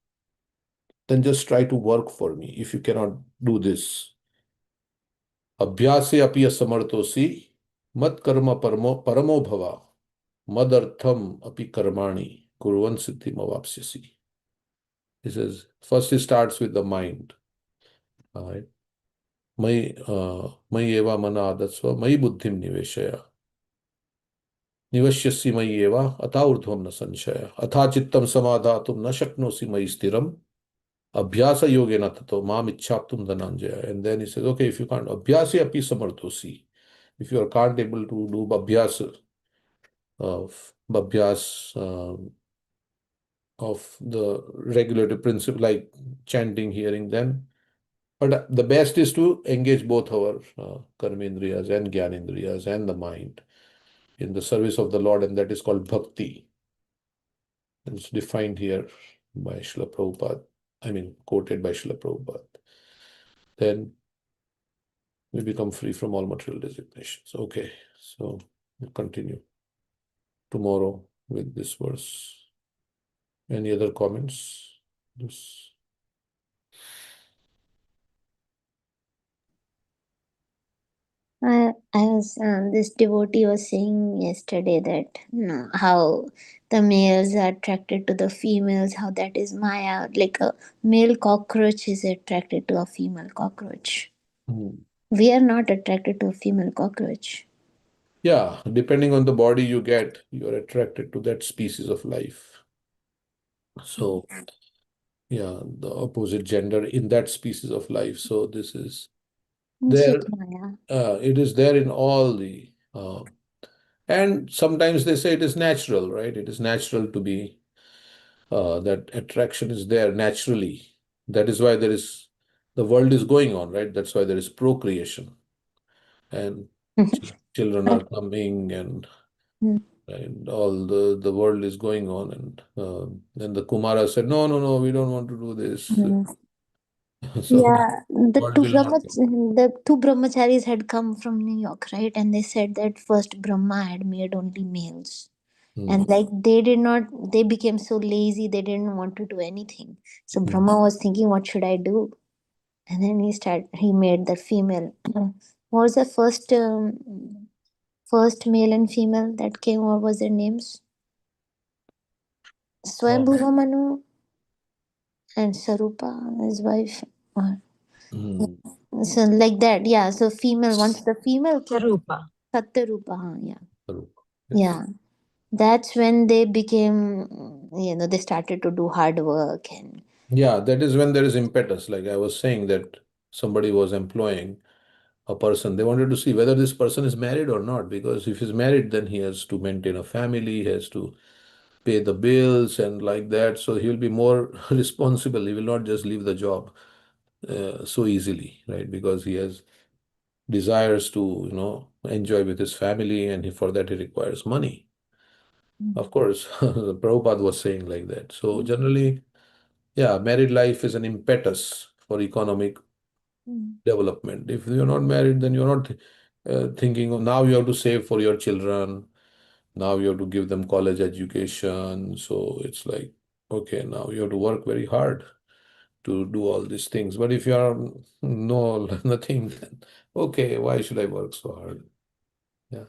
Then just try to work for me if you cannot do this. Abhyase api asamartosi mat karma paramo bhava madartham api karmani kurvan siddhim avapsyasi. He says, first he starts with the mind. All right. Mai eva mana adatsva mai buddhim niveshaya. Nivashyasi mai eva atha urdhvam na sanshaya. Atha chittam samadhatum na shaknosi mai stiram. Abhyasa yogena tato mam ichchaptum dhananjaya. And then he says, okay, if you can't, abhyasi api samartosi. If you are can't able to do abhyas of the regulative principle like chanting, hearing, then. But the best is to engage both our karmendriyas and gyanendriyas and the mind in the service of the Lord, and that is called bhakti. It's defined here by Srila Prabhupada, I mean, quoted by Srila Prabhupada. Then we become free from all material designations. Okay, so we'll continue tomorrow with this verse. Any other comments? This. I was this devotee was saying yesterday that how the males are attracted to the females, how that is Maya, like a male cockroach is attracted to a female cockroach. We are not attracted to a female cockroach. Yeah, depending on the body you get, you are attracted to that species of life. So, yeah, the opposite gender in that species of life. So this is there. Maya. It is there in all the. And sometimes they say it is natural, right? It is natural to be that attraction is there naturally. That is why there is the world is going on, right? That's why there is procreation and children are coming and all the world is going on. And then the Kumara said, no, no, no, we don't want to do this. So Yeah, world will not. the two brahmacharis had come from New York, right? And they said that first Brahma had made only males. And like they became so lazy, they didn't want to do anything. So Brahma was thinking, what should I do? And then he made the female. What was the first male and female that came? What was their names? Swayambhuva Manu and Sarupa, his wife. So like that, yeah. So female, once the female Sarupa. Satyarupa, yeah. Sarupa. Yeah. That's when they became, they started to do hard work and Yeah, that is when there is impetus. Like I was saying that somebody was employing a person. They wanted to see whether this person is married or not, because if he's married, then he has to maintain a family, he has to pay the bills and like that. So he will be more responsible. He will not just leave the job so easily, right? Because he has desires to, enjoy with his family, and for that he requires money. Of course, Prabhupada was saying like that. So generally, yeah, married life is an impetus for economic development. If you're not married, then you're not thinking of now you have to save for your children. Now you have to give them college education. So it's like, okay, now you have to work very hard to do all these things. But if you are no nothing, then okay, why should I work so hard? Yeah.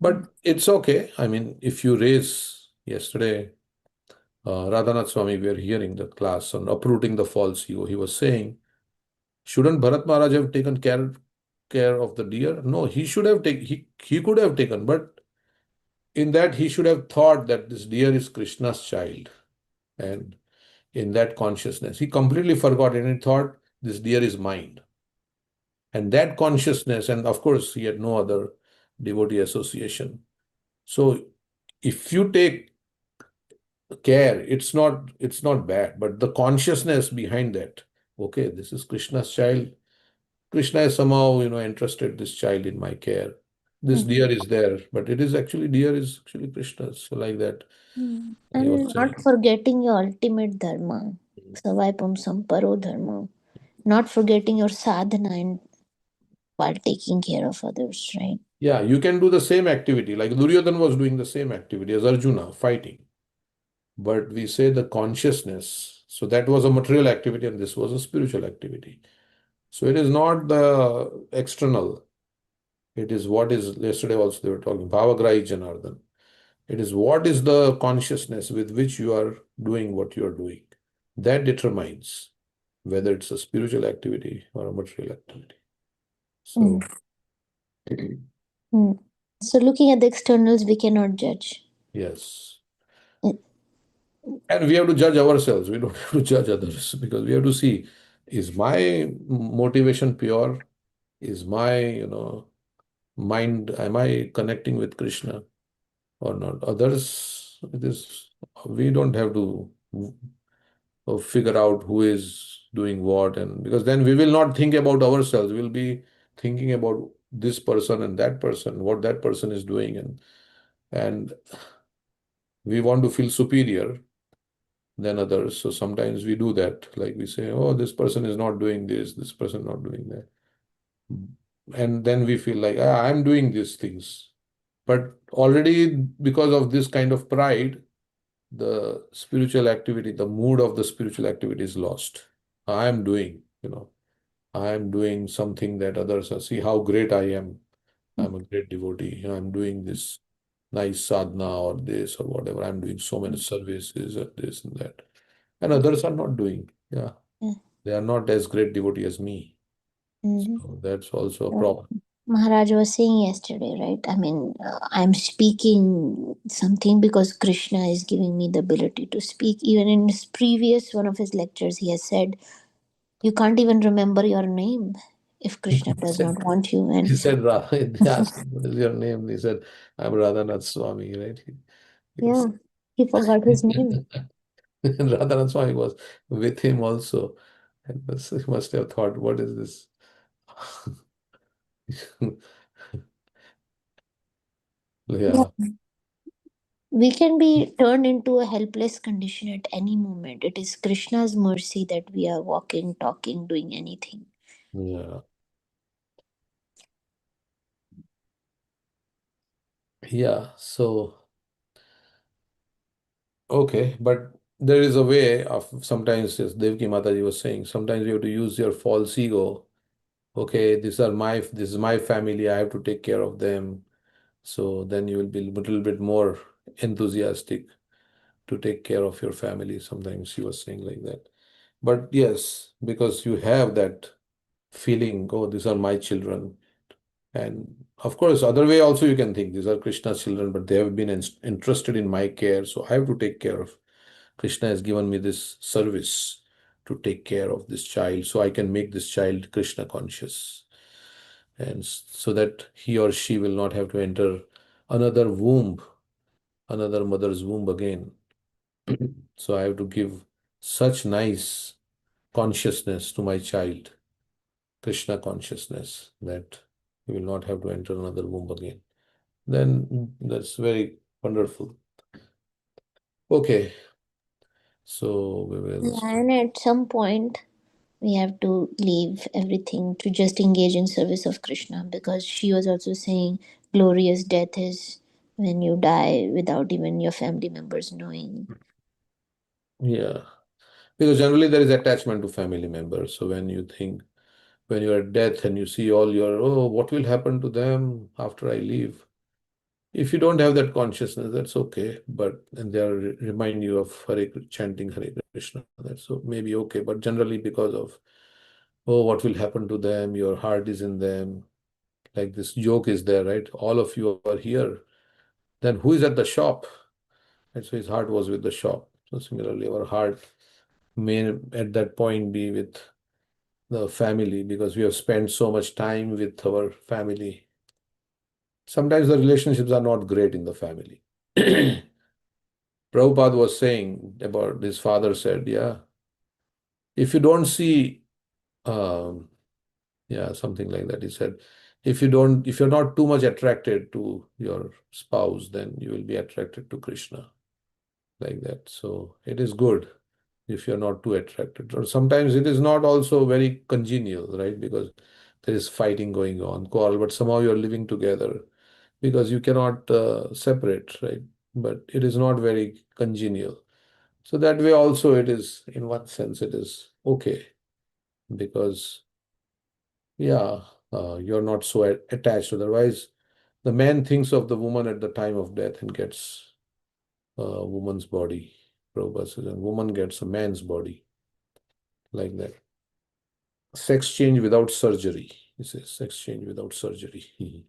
But it's okay. I mean, if you raise yesterday, Radhanath Swami, we are hearing the class on uprooting the false ego. He was saying, shouldn't Bharat Maharaj have taken care of the deer? No, he should have taken. He could have taken, but in that he should have thought that this deer is Krishna's child, and in that consciousness, he completely forgot and he thought this deer is mine. And that consciousness, and of course, he had no other devotee association. So if you take care, it's not bad, but the consciousness behind that, okay, this is Krishna's child. Krishna is somehow, entrusted this child in my care. This deer is there, but deer is actually Krishna's. So like that, I and was saying. not forgetting your ultimate dharma. Savaipam samparo dharma. Not forgetting your sadhana and while taking care of others, right? Yeah, you can do the same activity. Like Duryodhana was doing the same activity as Arjuna, fighting. But we say the consciousness. So that was a material activity and this was a spiritual activity. So it is not the external. It is what is, yesterday also they were talking, Bhavagrahi Janardhan. It is what is the consciousness with which you are doing what you are doing. That determines whether it's a spiritual activity or a material activity. Mm. So, Mm. So looking at the externals, we cannot judge. yes. Mm. And we have to judge ourselves. We don't have to judge others because we have to see, is my motivation pure? Is my, mind, am I connecting with Krishna or not? Others, it is, we don't have to figure out who is doing what, and because then we will not think about ourselves. We'll be thinking about this person and that person, what that person is doing, and we want to feel superior than others. So sometimes we do that. Like we say, oh, this person is not doing this person not doing that. And then we feel like, I'm doing these things. But already because of this kind of pride, the spiritual activity, the mood of the spiritual activity is lost. I am doing, I am doing something that others are, see how great I am. I'm a great devotee. I'm doing this nice sadhana or this or whatever. I'm doing so many services and this and that. And others are not doing. Yeah. Yeah. They are not as great devotee as me. Mm-hmm. So that's also a Yeah. problem. Maharaj was saying yesterday, right? I mean, I'm speaking something because Krishna is giving me the ability to speak. Even in his previous one of his lectures, he has said, "You can't even remember your name if Krishna He does not said, want you." And he said, they asked him, what is your name? He said, I'm Radhanath Swami, right? He yeah, was, he forgot his name. and Radhanath Swami was with him also. And he must have thought, what is this? Yeah, Yeah, we can be turned into a helpless condition at any moment. It is Krishna's mercy that we are walking, talking, doing anything. yeah, yeah. So, okay, but there is a way of sometimes, as Devki Mataji was saying, sometimes you have to use your false ego. Okay, this is my family, I have to take care of them. So then you will be a little bit more enthusiastic to take care of your family. Sometimes she was saying like that. But yes, because you have that feeling, oh, these are my children. And of course, other way also you can think these are Krishna's children, but they have been interested in my care. So I have to take care of. Krishna has given me this service to take care of this child so I can make this child Krishna conscious. And so that he or she will not have to enter another womb, another mother's womb again. So I have to give such nice consciousness to my child, Krishna consciousness, that he will not have to enter another womb again. Then that's very wonderful. Okay, so we will. Yeah, and at some point, we have to leave everything to just engage in service of Krishna, because she was also saying glorious death is when you die without even your family members knowing. Yeah, because generally there is attachment to family members. So when you think, when you are at death and you see all your, oh, what will happen to them after I leave? If you don't have that consciousness, that's okay. But and they are remind you of chanting Hare Krishna. That's so maybe okay. But generally, because of, oh, what will happen to them? Your heart is in them. Like this joke is there, right? All of you are here. Then who is at the shop? And so his heart was with the shop. So similarly, our heart may at that point be with the family because we have spent so much time with our family. Sometimes the relationships are not great in the family. Prabhupada was saying about his father said, yeah, if you don't see, um, yeah, something like that. He said, if you're not too much attracted to your spouse, then you will be attracted to Krishna, like that. So it is good if you're not too attracted. Or sometimes it is not also very congenial, right? Because there is fighting going on, quarrel, but somehow you're living together because you cannot separate, right? But it is not very congenial. So that way also it is, in one sense, it is okay because Yeah, you're not so attached. Otherwise, the man thinks of the woman at the time of death and gets a woman's body. Prabhupada says, and woman gets a man's body, like that. Sex change without surgery. He says, sex change without surgery.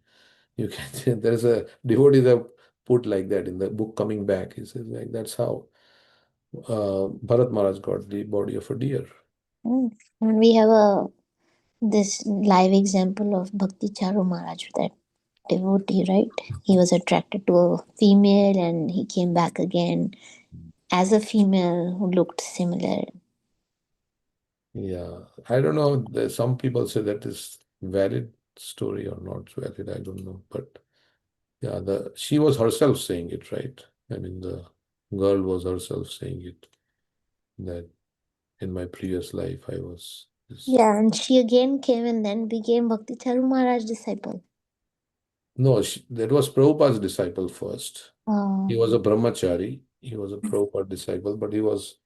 You can, there is a devotee that put like that in the book Coming Back. He says, like, that's how Bharat Maharaj got the body of a deer. Mm. And we have this live example of Bhakti Charu Maharaj, that devotee, right? He was attracted to a female and he came back again as a female who looked similar. Yeah, I don't know. Some people say that is valid story or not valid. I don't know. But yeah, the she was herself saying it, right? I mean, the girl was herself saying it that in my previous life I was this. Yeah, and she again came and then became Bhakti Charu Maharaj disciple. No, that was Prabhupada's disciple first. He Oh. was a brahmachari. He was a Prabhupada disciple, but he was,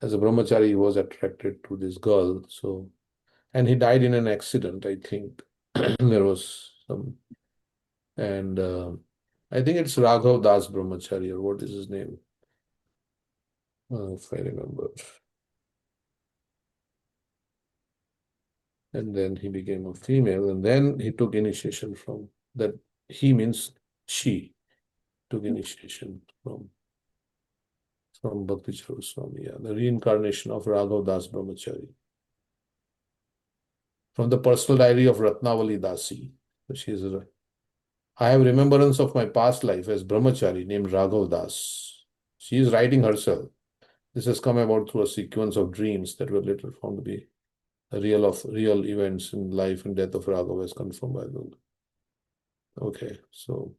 as a brahmachari, he was attracted to this girl. So, and he died in an accident, I think. There was some, and I think it's Raghav Das Brahmachari, or what is his name? If I remember. And then he became a female, and then he took initiation from that. He means she took initiation from Bhakti Charu Swami, yeah, the reincarnation of Raghav Das Brahmachari. From the personal diary of Ratnavali Dasi. So I have remembrance of my past life as Brahmachari named Raghav Das. She is writing herself. This has come about through a sequence of dreams that were later found to be real events in life and death of Raghav as confirmed by the. Okay, so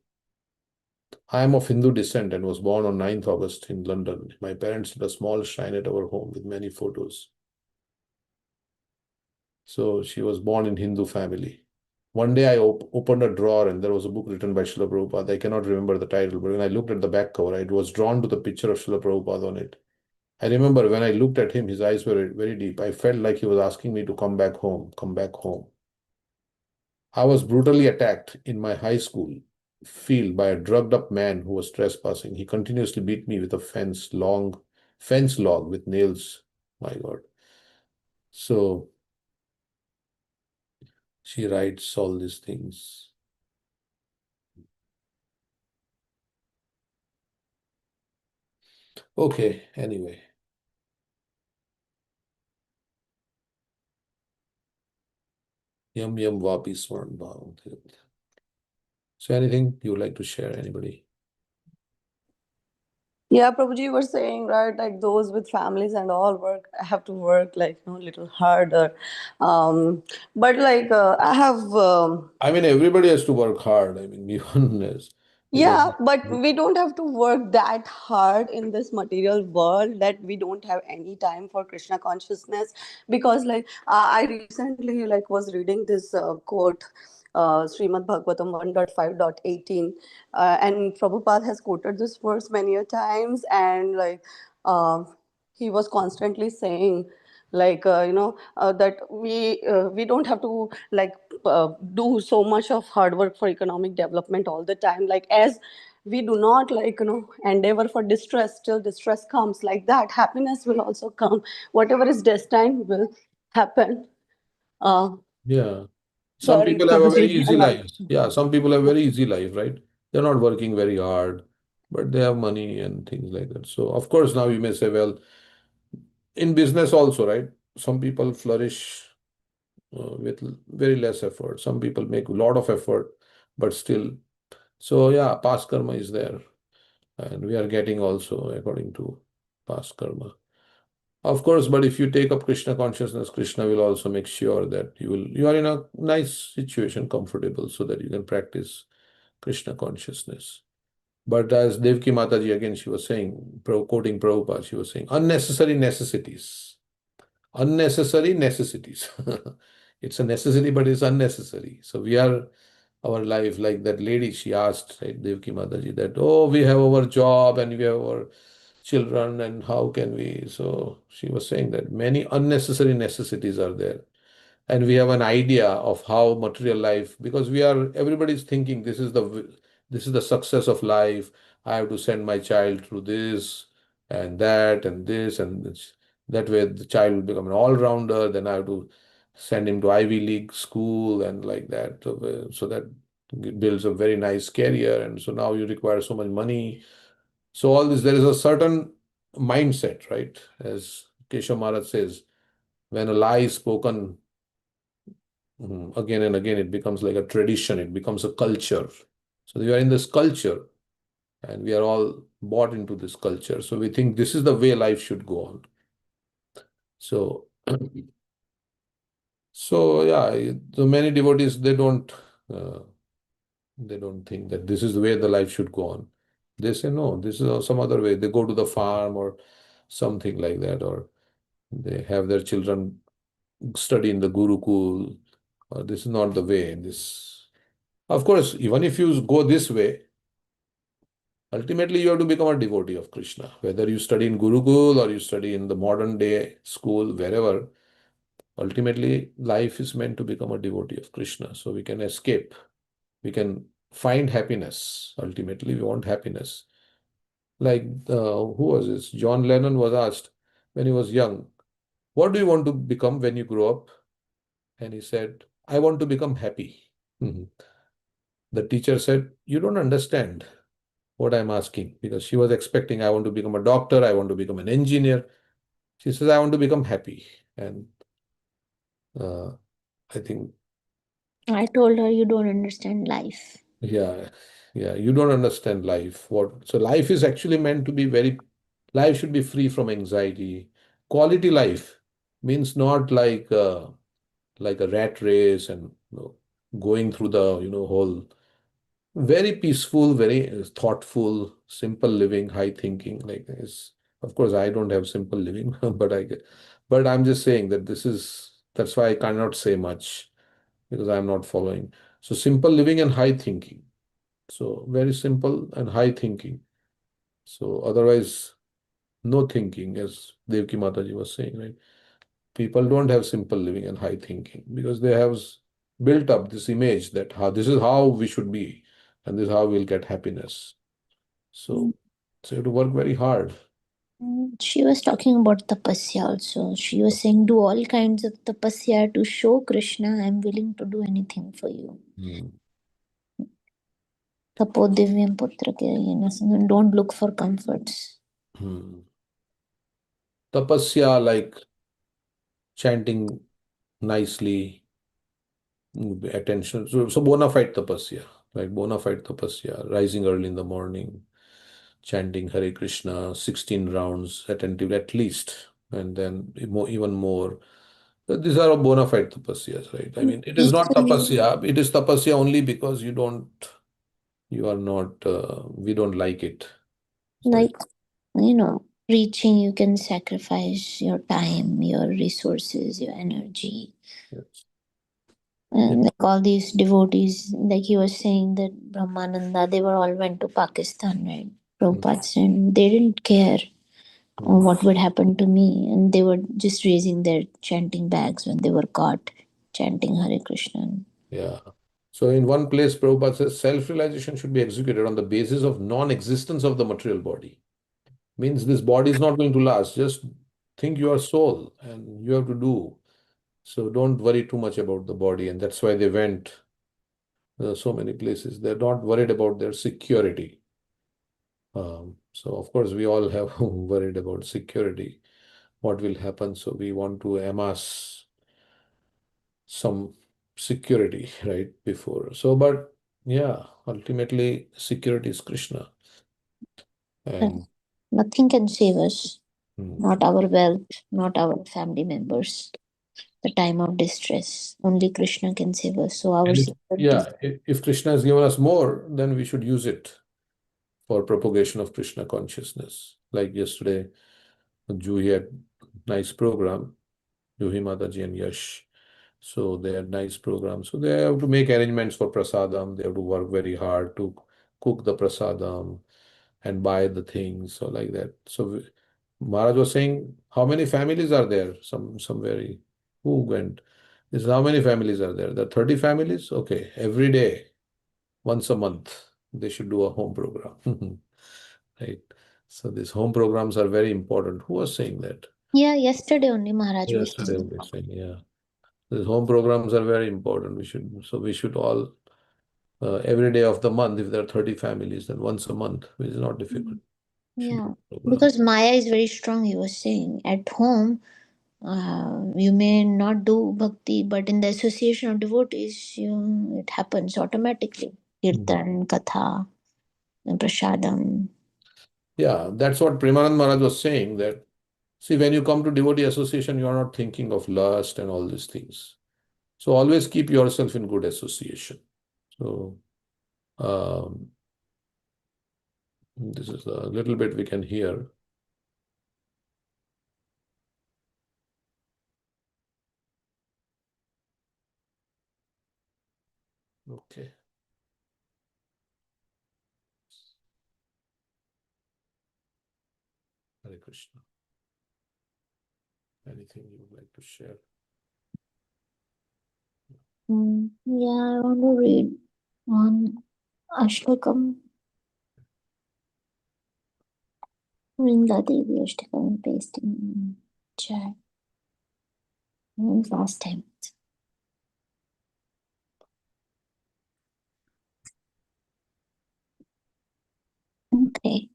I am of Hindu descent and was born on 9th August in London. My parents had a small shrine at our home with many photos. So she was born in Hindu family. One day I opened a drawer and there was a book written by Srila Prabhupada. I cannot remember the title, but when I looked at the back cover, I was drawn to the picture of Srila Prabhupada on it. I remember when I looked at him, his eyes were very deep. I felt like he was asking me to come back home, come back home. I was brutally attacked in my high school field by a drugged up man who was trespassing. He continuously beat me with a fence log with nails. My God. So she writes all these things. Okay, anyway. Yum yum vapi swarn bhav. So anything you would like to share, anybody? Yeah, Prabhuji was saying, right, like those with families and all have to work like, a little harder. But like, I have, I mean, everybody has to work hard. I mean, even as because yeah, but we don't have to work that hard in this material world that we don't have any time for Krishna consciousness. Because like, I recently like was reading this quote, Srimad Bhagavatam 1.5.18, and Prabhupada has quoted this verse many a times, and like, uh, he was constantly saying like, that we don't have to like do so much of hard work for economic development all the time, like as we do not like, endeavor for distress till distress comes, like that happiness will also come. Whatever is destined will happen. uh yeah, some Sorry, people have a very Prabhuji, easy I'm like, life. Yeah, some people have very easy life, right? They're not working very hard, but they have money and things like that. So of course now you may say, well, in business also, right? Some people flourish with very less effort. Some people make a lot of effort, but still. So yeah, past karma is there, and we are getting also according to past karma. Of course, but if you take up Krishna consciousness, Krishna will also make sure that you are in a nice situation, comfortable, so that you can practice Krishna consciousness. But as Devki Mataji again, she was saying, quoting Prabhupada, she was saying, unnecessary necessities. Unnecessary necessities. It's a necessity, but it's unnecessary. So we are our life, like that lady, she asked, right, Devki Mataji, that, oh, we have our job and we have our children, and how can we? So she was saying that many unnecessary necessities are there. and we have an idea of how material life, because everybody's thinking this is the success of life. I have to send my child through this and that and this and this. That way the child will become an all-rounder. Then I have to send him to Ivy League school and like that. So that builds a very nice career. And so now you require so much money. So all this, there is a certain mindset, right? As Keshav Maharaj says, when a lie is spoken again and again, it becomes like a tradition, it becomes a culture. So we are in this culture and we are all bought into this culture. So we think this is the way life should go on. So, so yeah, so many devotees, uh, they don't think that this is the way the life should go on. They say, no, this is some other way. They go to the farm or something like that, or they have their children study in the Gurukul. This is not the way. Of course, even if you go this way, ultimately you have to become a devotee of Krishna. Whether you study in Gurukul or you study in the modern day school, wherever, ultimately life is meant to become a devotee of Krishna. So we can escape. We can find happiness. Ultimately, we want happiness. Like, who was this? John Lennon was asked when he was young, what do you want to become when you grow up? And he said, I want to become happy. Mhm. The teacher said, you don't understand what I'm asking, because she was expecting, I want to become a doctor, I want to become an engineer. She says, I want to become happy. And uh, I think, I told her, you don't understand life. yeah, yeah, you don't understand life. So life is actually meant to be life should be free from anxiety. Quality life means not like a rat race and going through the whole. Very peaceful, very thoughtful, simple living, high thinking. Like this. Of course, I don't have simple living, but I'm just saying that that's why I cannot say much because I'm not following. So simple living and high thinking. So very simple and high thinking. So otherwise, no thinking, as Devki Mataji was saying, right? People don't have simple living and high thinking because they have built up this image that this is how we should be and this is how we'll get happiness. Mm. So you have to work very hard. She was talking about tapasya also. She was saying, do all kinds of tapasya to show Krishna, I'm willing to do anything for you. Hmm. Tapo divyam putra ke, don't look for comforts. Hmm. Tapasya, like chanting nicely, attention. So bona fide tapasya, like bona fide tapasya, rising early in the morning, chanting Hare Krishna, 16 rounds attentive at least, and then even more. These are all bona fide tapasyas, right? I mean, it is not Peacefully, tapasya. It is tapasya only because you are not, we don't like it. Right. like, preaching, you can sacrifice your time, your resources, your energy. Yes. Yeah. And like all these devotees, like he was saying that Brahmananda, they were all went to Pakistan, right? Mm, Prabhupada said they didn't care mm, what would happen to me, and they were just raising their chanting bags when they were caught chanting Hare Krishna. yeah. So in one place, Prabhupada says self-realization should be executed on the basis of non-existence of the material body. Means this body is not going to last. Just think you are soul and you have to do. So don't worry too much about the body. And that's why they went so many places. They're not worried about their security. So of course we all have worried about security. What will happen? So we want to amass some security, right? Before. So, but yeah, ultimately security is Krishna. And Nothing can save us, mm, not our wealth, not our family members. The time of distress, only Krishna can save us. So our and security. if Krishna has given us more, then we should use it for propagation of Krishna consciousness. Like yesterday, Juhi had nice program, Juhi Mataji and Yash. So they had nice program. So they have to make arrangements for prasadam. They have to work very hard to cook the prasadam and buy the things. So like that. So Maharaj was saying, how many families are there? Some very who went. Is how many families are there? There are 30 families? Okay. Every day, once a month, they should do a home program. Right. So these home programs are very important. Who was saying that? Yeah, yesterday only Maharaj was Yesterday saying. we were saying, yeah. These home programs are very important. We should all every day of the month, if there are 30 families, then once a month, which is not difficult. Should do Yeah, a program. because Maya is very strong, he was saying. At home, you may not do bhakti, but in the association of devotees, it happens automatically. Hmm. Kirtan, Katha, Prasadam. Yeah, that's what Premanand Maharaj was saying, that see, when you come to devotee association, you are not thinking of lust and all these things. So always keep yourself in good association. So um, this is a little bit we can hear. Okay. Hare Krishna. Anything you would like to share? Yeah, I want to read one Ashtakam. Vrinda Devi Ashtakam pasting in chat. Last time. Okay.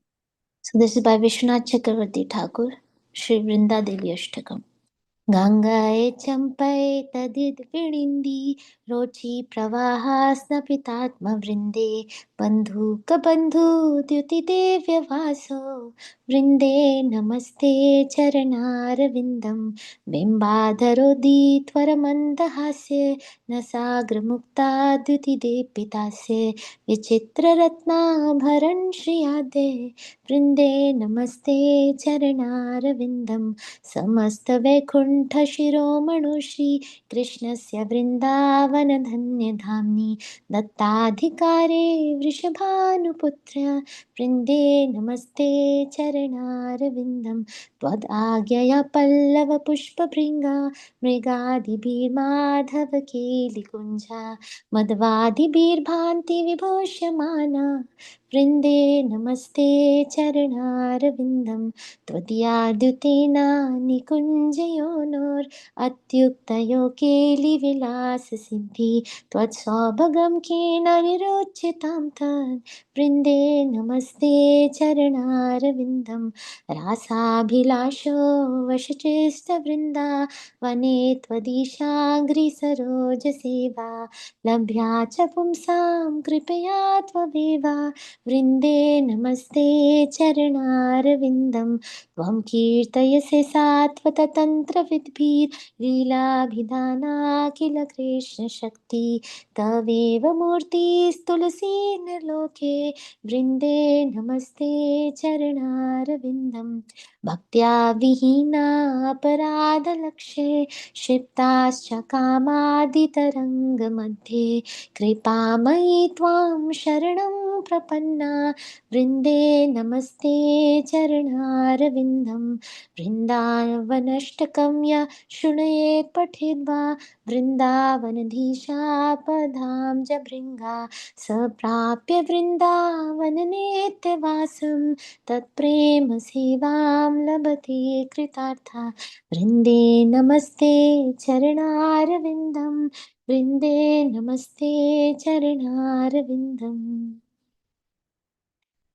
So this is by Vishwanath Chakravarti Thakur, Shri Vrinda Devi Ashtakam. गङ्गायै चम्पै तदिद्विणिन्दी रोचि प्रवाहास्नपितात्मवृन्दे बन्धुकबन्धुद्युतिदेव्यवासो वृन्दे नमस्ते चरणारविन्दं बिम्बाधरोदित्वरमन्दहास्ये न साग्रमुक्ता द्युतिदेपितास्ये विचित्ररत्नाभरणं श्रियादे वृन्दे नमस्ते चरणारविन्दं समस्तवैकुण्ठशिरोमणो श्रीकृष्णस्य वृन्दावनधन्यधाम्नि दत्ताधिकारे वृषभानुपुत्र वृन्दे नमस्ते चरणारविन्दं त्वदाज्ञया पल्लवपुष्पभृङ्गा मृगादिभिर्माधवकेलिकुञ्जा मध्वादिभिर्भान्ति विभूष्यमाना वृन्दे नमस्ते चरणारविन्दं त्वदीयाद्युतेन निकुञ्जयोनोर् अत्युक्तयो केलिविलाससिद्धि त्वत्सौभगं केन निरोच्यतां तद् वृन्दे नमस्ते चरणारविन्दं रासाभिलाषो वशचिस्तवृन्दा वने त्वदीशाङ्घ्रिसरोजसेवा लभ्या च पुंसां कृपया त्वमेव वृन्दे नमस्ते चरणारविन्दं त्वं कीर्तयसे सात्वततन्त्रविद्भिर्लीलाभिधाना किल कृष्णशक्ति तवेव मूर्तिस्तुलसी निर्लोके वृन्दे नमस्ते चरणारविन्दं भक्त्या विहीना अपराधलक्षे क्षिप्ताश्च कामादितरङ्गमध्ये कृपामयी त्वां शरणं प्रपन्ना वृन्दे नमस्ते चरणारविन्दं वृन्दावनष्टकं य शृणुयात् पठेद्वा वृन्दावनधीशापदां च भृङ्गा स प्राप्य वृन्दावननेत्यवासं तत्प्रेम सेवां लभते कृतार्था वृन्दे नमस्ते चरणारविन्दं वृन्दे नमस्ते चरणारविन्दम्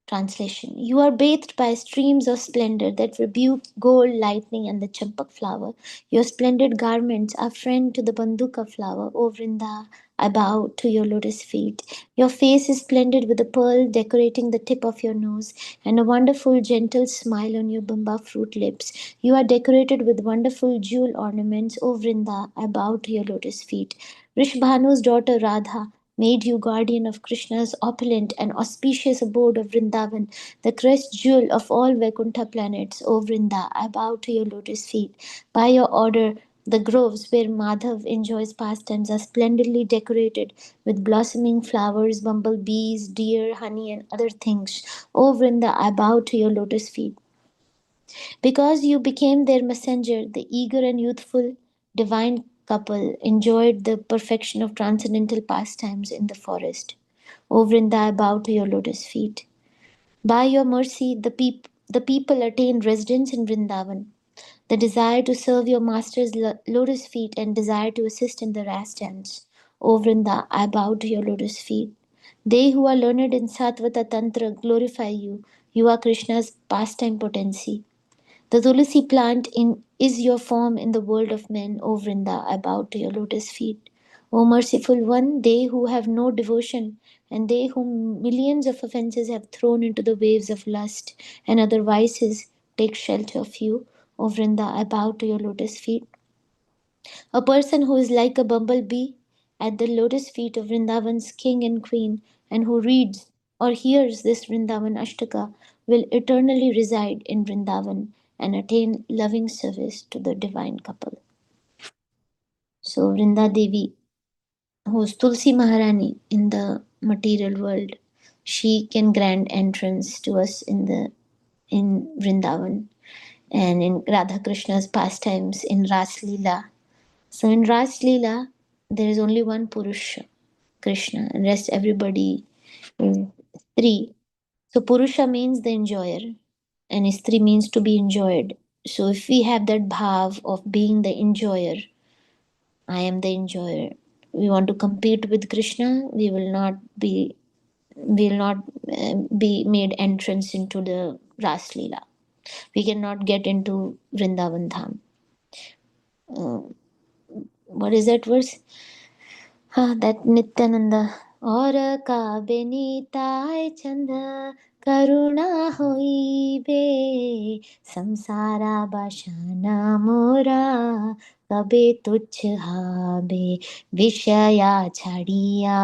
Translation. You are bathed by streams of splendor that rebuke gold, lightning, and the champak flower. Your splendid garments are friend to the banduka flower. O Vrinda, I bow to your lotus feet. Your face is splendid with a pearl decorating the tip of your nose and a wonderful gentle smile on your bamba fruit lips. You are decorated with wonderful jewel ornaments. O Vrinda, I bow to your lotus feet. Rishbhanu's daughter Radha made you guardian of Krishna's opulent and auspicious abode of Vrindavan, the crest jewel of all Vaikuntha planets. O Vrinda, I bow to your lotus feet. By your order, the groves where Madhav enjoys pastimes are splendidly decorated with blossoming flowers, bumblebees, deer, honey, and other things. O Vrinda, I bow to your lotus feet. Because you became their messenger, the eager and youthful divine couple enjoyed the perfection of transcendental pastimes in the forest. O Vrinda, I bow to your lotus feet. By your mercy, the people attained residence in Vrindavan. The desire to serve your master's lotus feet and desire to assist in the ras dance. O Vrinda, I bow to your lotus feet. They who are learned in Satvata Tantra glorify you. You are Krishna's pastime potency. The tulsi plant is your form in the world of men, O Vrinda. I bow to your lotus feet. O merciful one, they who have no devotion and they whom millions of offenses have thrown into the waves of lust and other vices take shelter of you. O Vrinda, I bow to your lotus feet. A person who is like a bumblebee at the lotus feet of Vrindavan's king and queen, and who reads or hears this Vrindavan Ashtaka, will eternally reside in Vrindavan and attain loving service to the divine couple. So, Vrinda Devi, who is Tulsi Maharani in the material world, she can grant entrance to us in Vrindavan and in Radha Krishna's pastimes in Ras Leela. So in Ras Leela, there is only one Purusha, Krishna, and rest everybody is Stri. So Purusha means the enjoyer, and Stri means to be enjoyed. So if we have that bhav of being the enjoyer, I am the enjoyer. We want to compete with Krishna. We will not be made entrance into the Ras Leela. We cannot get into Vrindavan Dham. What is that verse? That Nityananda. और काबे नीताय चंद करुणा होइबे संसारा बाशाना मोरा कबे तुच्छ हाबे विषया छाड़िया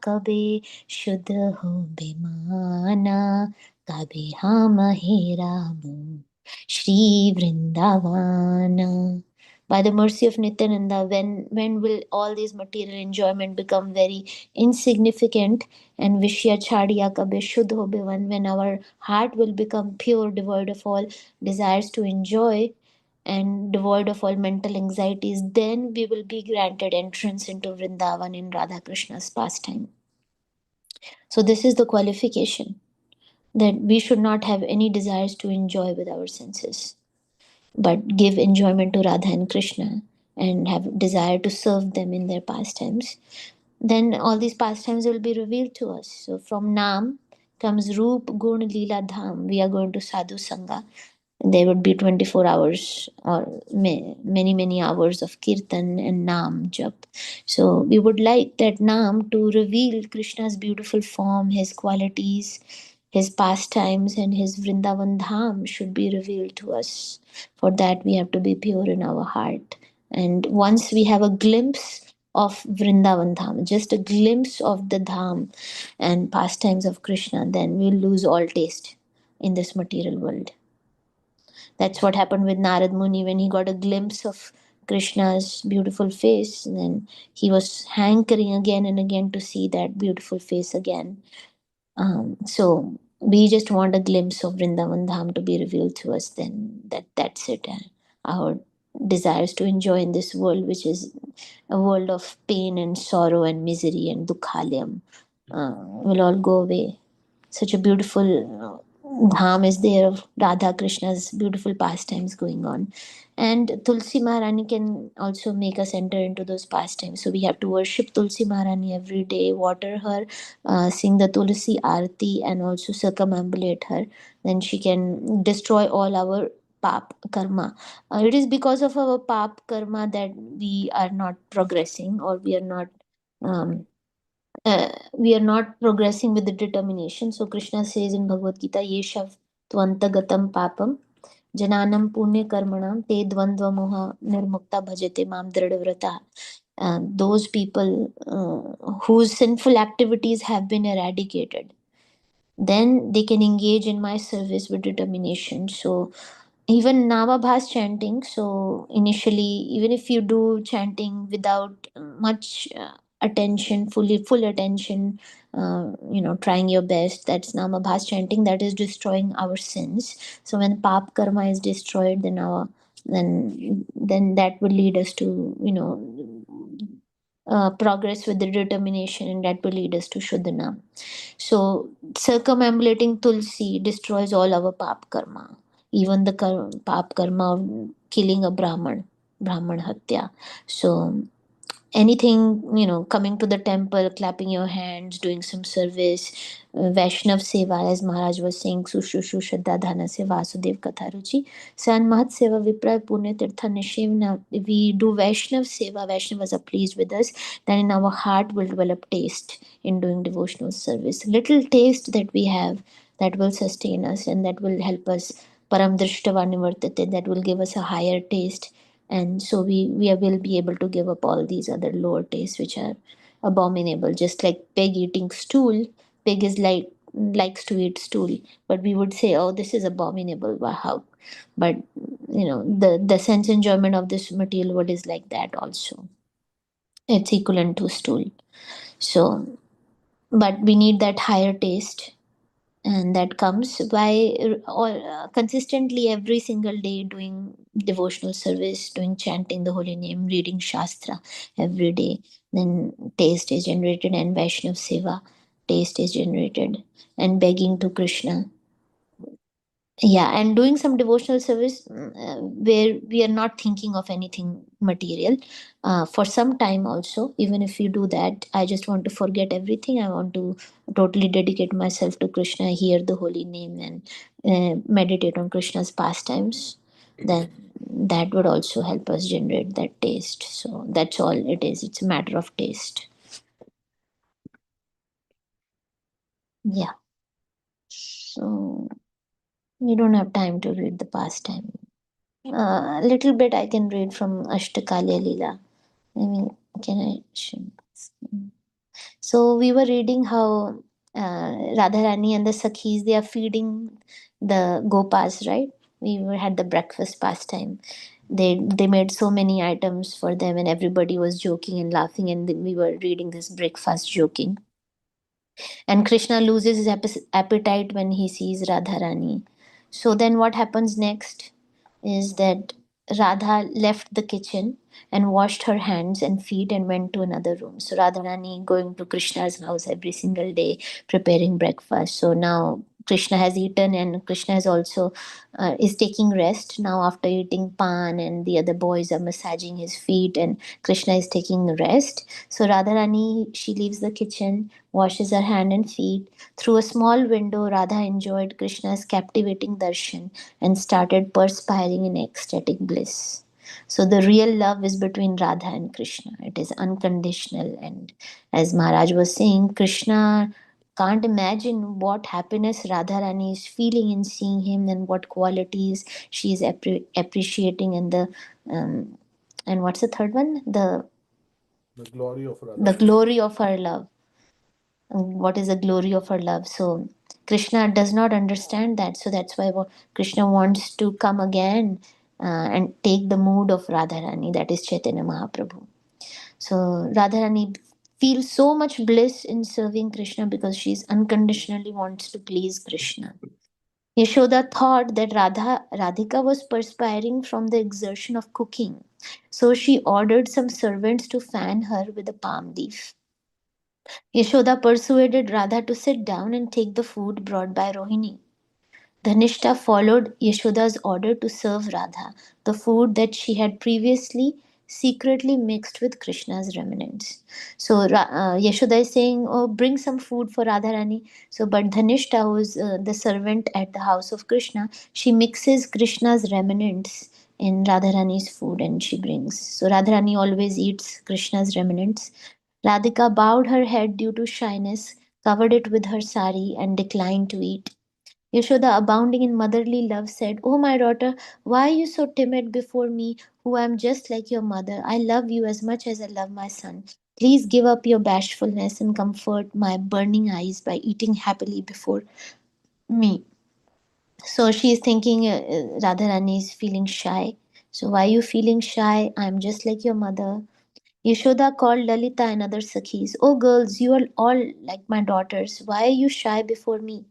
कबे शुद्ध हो बेमाना कबे हम हेराबो Shri Vrindavan. By the mercy of Nityananda, when will all these material enjoyment become very insignificant and Vishya Chadiya Kabe Shuddh ho Bhivan, when our heart will become pure, devoid of all desires to enjoy and devoid of all mental anxieties, then we will be granted entrance into Vrindavan in Radha Krishna's pastime. So this is the qualification, that we should not have any desires to enjoy with our senses, but give enjoyment to Radha and Krishna and have desire to serve them in their pastimes, then all these pastimes will be revealed to us. So from Nam comes Roop, Gun, Leela, Dham. We are going to Sadhu Sangha. There would be 24 hours or many hours of Kirtan and Nam Jap. So we would like that Nam to reveal Krishna's beautiful form, his qualities, his pastimes, and his Vrindavan Dham should be revealed to us. For that, we have to be pure in our heart. And once we have a glimpse of Vrindavan Dham, just a glimpse of the Dham and pastimes of Krishna, then we'll lose all taste in this material world. That's what happened with Narad Muni when he got a glimpse of Krishna's beautiful face. And then he was hankering again and again to see that beautiful face again. So we just want a glimpse of Vrindavan Dham to be revealed to us. Then that's it. Our desires to enjoy in this world, which is a world of pain and sorrow and misery and dukhalyam, will all go away. Such a beautiful dham is there of Radha Krishna's beautiful pastimes going on. And Tulsi Maharani can also make us enter into those pastimes. So we have to worship Tulsi Maharani every day, water her, sing the Tulsi Arati, and also circumambulate her. Then she can destroy all our pap karma. It is because of our pap karma that we are not progressing, or we are not progressing with the determination. So Krishna says in Bhagavad Gita, Yeshav tvantagatam papam jananam punya karmanam te dvandva moha nirmukta bhajate mam dridhavrata. Those people whose sinful activities have been eradicated, then they can engage in my service with determination. So even Namabhas chanting, so initially, even if you do chanting without much attention, full attention, trying your best, that's Namabhas chanting, that is destroying our sins. So when Pap Karma is destroyed, then our then that will lead us to, progress with the determination, and that will lead us to Shuddhanam. So, circumambulating Tulsi destroys all our pap karma, even the pap karma of killing a Brahman Hatya. So, anything, coming to the temple, clapping your hands, doing some service, Vaishnav seva, as Maharaj was saying, Sushushu Shraddha Dhana Se Vasudev Katharuchi, San Mahat Seva Vipra Punya Tirtha Nishevna. We do Vaishnav seva, Vaishnavas are pleased with us, then in our heart will develop taste in doing devotional service. Little taste that we have, that will sustain us and that will help us, param drishtava nivartate, that will give us a higher taste. And so we will be able to give up all these other lower tastes which are abominable, just like pig eating stool. Pig is like likes to eat stool, but we would say, oh, this is abominable, wow, how? But the sense enjoyment of this material world is like that also. It's equivalent to stool. So, but we need that higher taste, and that comes by consistently every single day doing devotional service, doing chanting the holy name, reading shastra every day. Then taste is generated, and Vaishnav seva, taste is generated, and begging to Krishna. Yeah, and doing some devotional service, where we are not thinking of anything material, for some time also. Even if you do that, I just want to forget everything, I want to totally dedicate myself to Krishna, hear the holy name, and meditate on Krishna's pastimes. Then that would also help us generate that taste. So that's all it is, it's a matter of taste. Yeah, so we don't have time to read the pastime. A little bit I can read from Ashtakalya Leela. I mean, can I? So we were reading how Radharani and the Sakhis, they are feeding the Gopas, right? Had the breakfast pastime. They made so many items for them, and everybody was joking and laughing. And then we were reading this breakfast joking. And Krishna loses his appetite when he sees Radharani. So then what happens next is that Radha left the kitchen and washed her hands and feet and went to another room. So Radharani going to Krishna's house every single day, preparing breakfast. So now Krishna has eaten, and Krishna is also is taking rest now after eating pan, and the other boys are massaging his feet, and Krishna is taking rest. So Radharani, she leaves the kitchen, washes her hand and feet. Through a small window, Radha enjoyed Krishna's captivating darshan and started perspiring in ecstatic bliss. So the real love is between Radha and Krishna. It is unconditional. And as Maharaj was saying, Krishna can't imagine what happiness Radharani is feeling in seeing him, and what qualities she is appreciating, and and what's the third one? The glory of The Radha. glory of her love. What is the glory of her love? So Krishna does not understand that. So that's why Krishna wants to come again, and take the mood of Radharani, that is Chaitanya Mahaprabhu. So Radharani feels so much bliss in serving Krishna because she unconditionally wants to please Krishna. Yashoda thought that Radhika was perspiring from the exertion of cooking. So she ordered some servants to fan her with a palm leaf. Yashoda persuaded Radha to sit down and take the food brought by Rohini. Dhanishta followed Yashoda's order to serve Radha the food that she had previously secretly mixed with Krishna's remnants. So Yashoda is saying, "Oh, bring some food for Radharani." So, but Dhanishta, who is the servant at the house of Krishna, she mixes Krishna's remnants in Radharani's food and she brings. So Radharani always eats Krishna's remnants. Radhika bowed her head due to shyness, covered it with her sari, and declined to eat. Yashoda, abounding in motherly love, said, "Oh, my daughter, why are you so timid before me, who am just like your mother? I love you as much as I love my son. Please give up your bashfulness and comfort my burning eyes by eating happily before me." So she is thinking, Radharani is feeling shy. So why are you feeling shy? I am just like your mother. Yashoda called Lalita and other Sakhis. "Oh, girls, you are all like my daughters. Why are you shy before me?"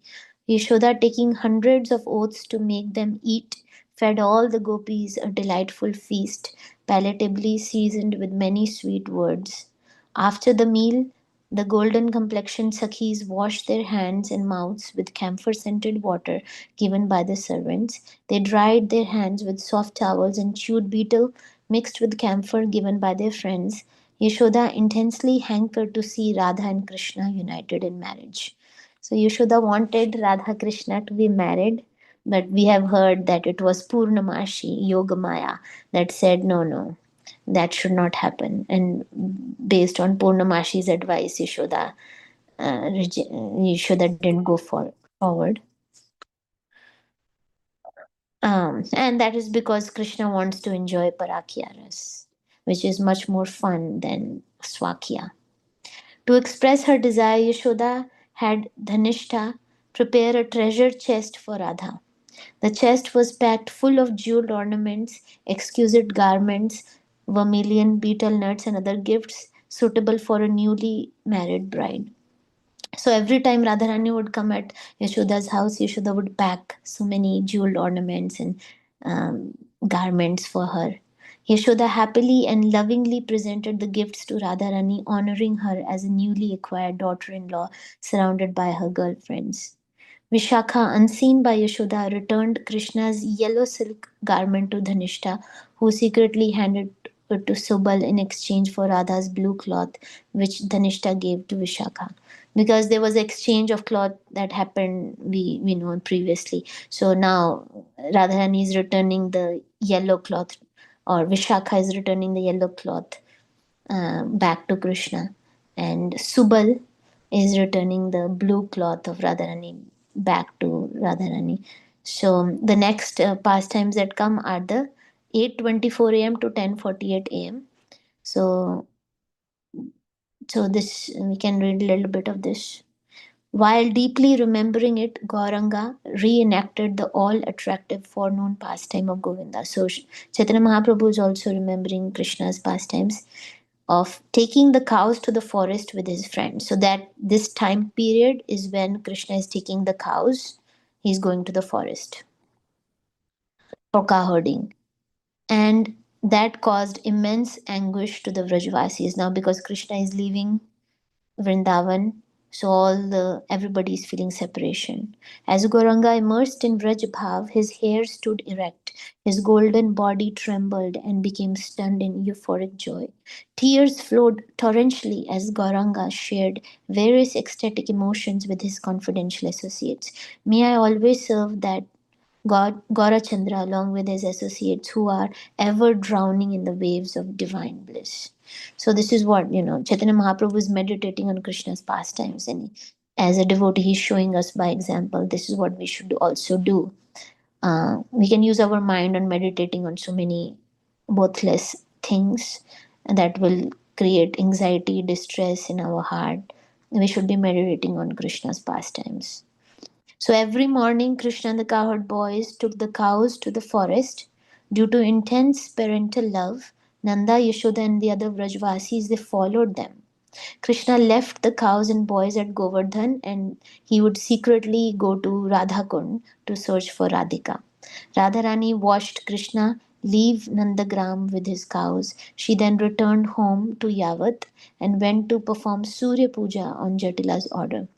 Yashoda, taking hundreds of oaths to make them eat, fed all the gopis a delightful feast, palatably seasoned with many sweet words. After the meal, the golden complexioned Sakhis washed their hands and mouths with camphor scented water given by the servants. They dried their hands with soft towels and chewed betel mixed with camphor given by their friends. Yashoda intensely hankered to see Radha and Krishna united in marriage. So Yashoda wanted Radha Krishna to be married, but we have heard that it was Purnamashi, Yogamaya, that said no, no, that should not happen. And based on Purnamashi's advice, Yashoda didn't go forward. And that is because Krishna wants to enjoy Parakya which is much more fun than Swakya. To express her desire, Yashoda had Dhanishta prepare a treasure chest for Radha. The chest was packed full of jeweled ornaments, exquisite garments, vermilion, betel nuts, and other gifts suitable for a newly married bride. So every time Radharani would come at Yashoda's house, Yashoda would pack so many jeweled ornaments and um, garments for her. Yashoda happily and lovingly presented the gifts to Radharani, honoring her as a newly acquired daughter in law surrounded by her girlfriends. Vishakha, unseen by Yashoda, returned Krishna's yellow silk garment to Dhanishta, who secretly handed it to Subal in exchange for Radha's blue cloth, which Dhanishta gave to Vishakha. Because there was exchange of cloth that happened, we know previously. So now Radharani is returning the yellow cloth, or Vishakha is returning the yellow cloth back to Krishna, and Subal is returning the blue cloth of Radharani back to Radharani. So the next pastimes that come are the 8:24 a.m. to 10:48 a.m. So this we can read a little bit of this. While deeply remembering it, Gauranga reenacted the all attractive forenoon pastime of Govinda. So Chaitanya Mahaprabhu is also remembering Krishna's pastimes of taking the cows to the forest with his friends. So that this time period is when Krishna is taking the cows, he's going to the forest for cow herding. And that caused immense anguish to the Vrajvasis now because Krishna is leaving Vrindavan, so everybody is feeling separation. As Gauranga immersed in Vraj Bhav, his hair stood erect, his golden body trembled and became stunned in euphoric joy. Tears flowed torrentially as Gauranga shared various ecstatic emotions with his confidential associates. May I always serve that God, Gaurachandra, along with his associates who are ever drowning in the waves of divine bliss. So this is what, Chaitanya Mahaprabhu is meditating on Krishna's pastimes, and as a devotee, he's showing us by example, this is what we should also do. We can use our mind on meditating on so many worthless things that will create anxiety, distress in our heart. We should be meditating on Krishna's pastimes. So every morning, Krishna and the cowherd boys took the cows to the forest. Due to intense parental love, Nanda, Yashoda, and the other Vrajvasis, they followed them. Krishna left the cows and boys at Govardhan and he would secretly go to Radhakund to search for Radhika. Radharani watched Krishna leave Nandagram with his cows. She then returned home to Yavat and went to perform Surya Puja on Jatila's order.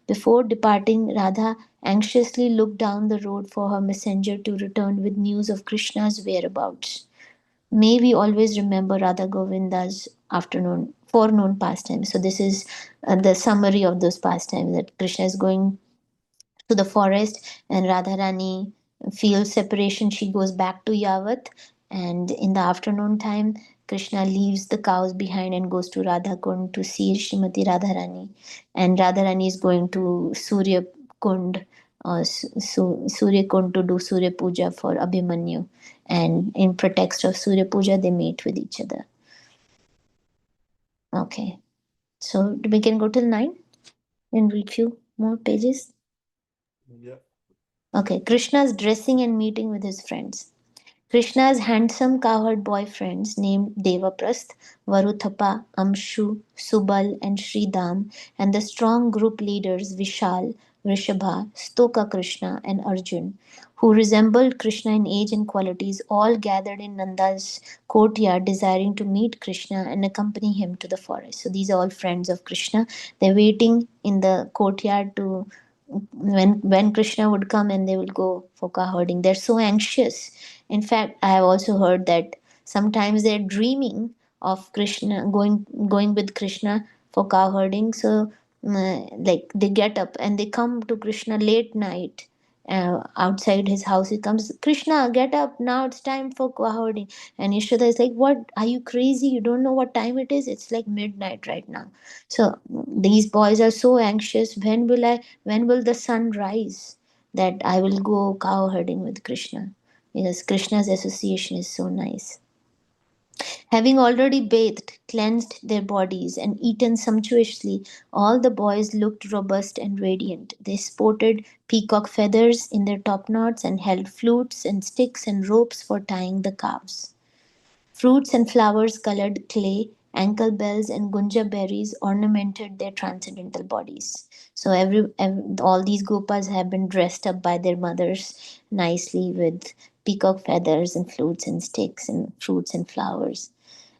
Before departing, Radha anxiously looked down the road for her messenger to return with news of Krishna's whereabouts. May we always remember Radha Govinda's forenoon pastimes. So this is the summary of those pastimes, that Krishna is going to the forest and Radharani feels separation. She goes back to Yavat, and in the afternoon time, Krishna leaves the cows behind and goes to Radha Kund to see Srimati Radharani. And Radharani is going to Surya Kund, Surya Kund, to do Surya Puja for Abhimanyu. And in pretext of Surya Puja, they meet with each other. Okay, so we can go till 9 and read few more pages. Yeah. Okay, Krishna's dressing and meeting with his friends. Krishna's handsome cowherd boyfriends named Devaprasth, Varuthapa, Amshu, Subal, and Sridham, and the strong group leaders Vishal, Vrishabha, Stoka Krishna, and Arjun, who resembled Krishna in age and qualities, all gathered in Nanda's courtyard desiring to meet Krishna and accompany him to the forest. So these are all friends of Krishna. They're waiting in the courtyard to when Krishna would come and they will go for cow herding. They're so anxious. In fact, I have also heard that sometimes they're dreaming of Krishna going with Krishna for cow herding. So like they get up and they come to Krishna late night. Outside his house, he comes, Krishna, get up now, it's time for cow herding. And Yashoda is like, what, are you crazy? You don't know what time it is? It's like midnight right now. So these boys are so anxious. When will the sun rise that I will go cow herding with Krishna? Because Krishna's association is so nice. Having already bathed, cleansed their bodies, and eaten sumptuously, all the boys looked robust and radiant. They sported peacock feathers in their topknots and held flutes and sticks and ropes for tying the calves. Fruits and flowers colored clay, ankle bells, and gunja berries ornamented their transcendental bodies. So all these gopas have been dressed up by their mothers nicely with peacock feathers and flutes and sticks and fruits and flowers,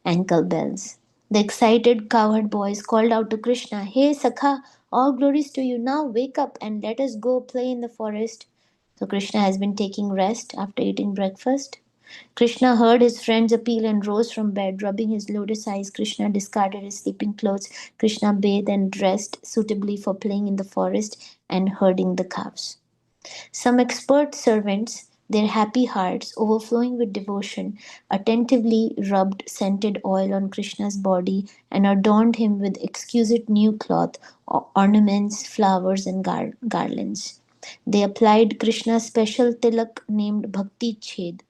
ankle bells. The excited cowherd boys called out to Krishna, Hey Sakha, all glories to you. Now wake up and let us go play in the forest. So Krishna has been taking rest after eating breakfast. Krishna heard his friend's appeal and rose from bed. Rubbing his lotus eyes, Krishna discarded his sleeping clothes. Krishna bathed and dressed suitably for playing in the forest and herding the cows. Some expert servants, their happy hearts overflowing with devotion, attentively rubbed scented oil on Krishna's body and adorned him with exquisite new cloth, ornaments, flowers, and garlands. They applied Krishna's special tilak named Bhakti Ched.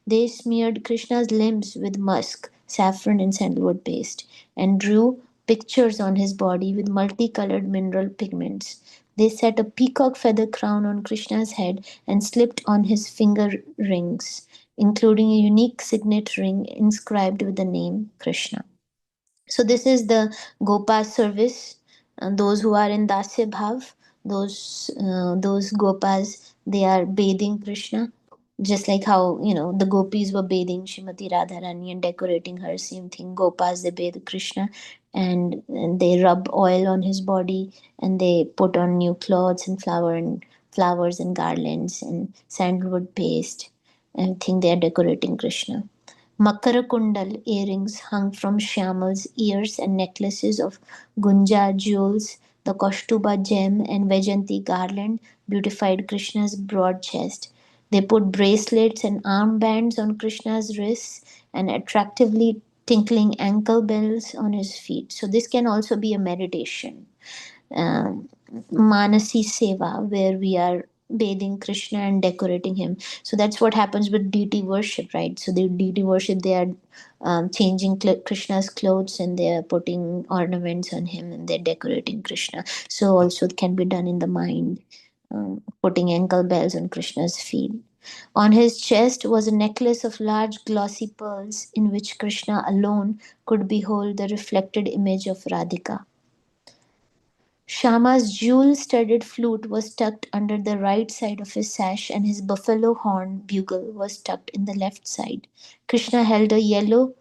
They smeared Krishna's limbs with musk, saffron, and sandalwood paste, and drew pictures on his body with multicolored mineral pigments. They set a peacock feather crown on Krishna's head and slipped on his finger rings, including a unique signet ring inscribed with the name Krishna. So this is the Gopa service. Those who are in Dasya Bhav, those Gopas, they are bathing Krishna, just like how the gopis were bathing Shrimati Radharani and decorating her. Same thing, Gopas, they bathe Krishna, and they rub oil on his body, and they put on new clothes and flowers and garlands and sandalwood paste. I think they are decorating Krishna. Makarakundal earrings hung from Shyamal's ears and necklaces of Gunja jewels. The Kaustuba gem and Vajanti garland beautified Krishna's broad chest. They put bracelets and armbands on Krishna's wrists and attractively tinkling ankle bells on his feet. So, this can also be a meditation. um, Manasi Seva, where we are bathing Krishna and decorating him. So that's what happens with deity worship, right? So the deity worship, they are changing Krishna's clothes and they are putting ornaments on him and they're decorating Krishna. So also it can be done in the mind, putting ankle bells on Krishna's feet. On his chest was a necklace of large glossy pearls in which Krishna alone could behold the reflected image of Radhika. Shama's jewel-studded flute was tucked under the right side of his sash and his buffalo horn bugle was tucked in the left side. Krishna held a yellow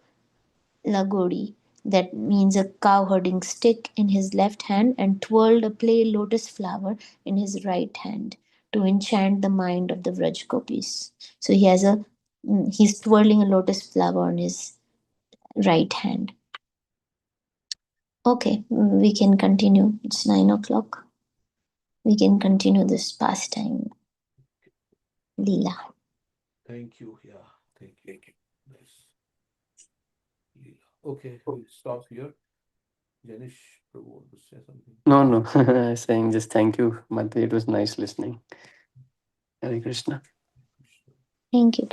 lagodi, that means a cow herding stick, in his left hand and twirled a play lotus flower in his right hand to enchant the mind of the Vraj gopis. So he's twirling a lotus flower on his right hand. Okay, we can continue. It's 9 o'clock. We can continue this pastime, Leela. Thank you. Yeah, thank you. Nice. Leela. Okay, we'll stop here. Janish, Prabhu want to say something. No, no. Saying just thank you, Mate. It was nice listening. Hare Krishna. Thank you.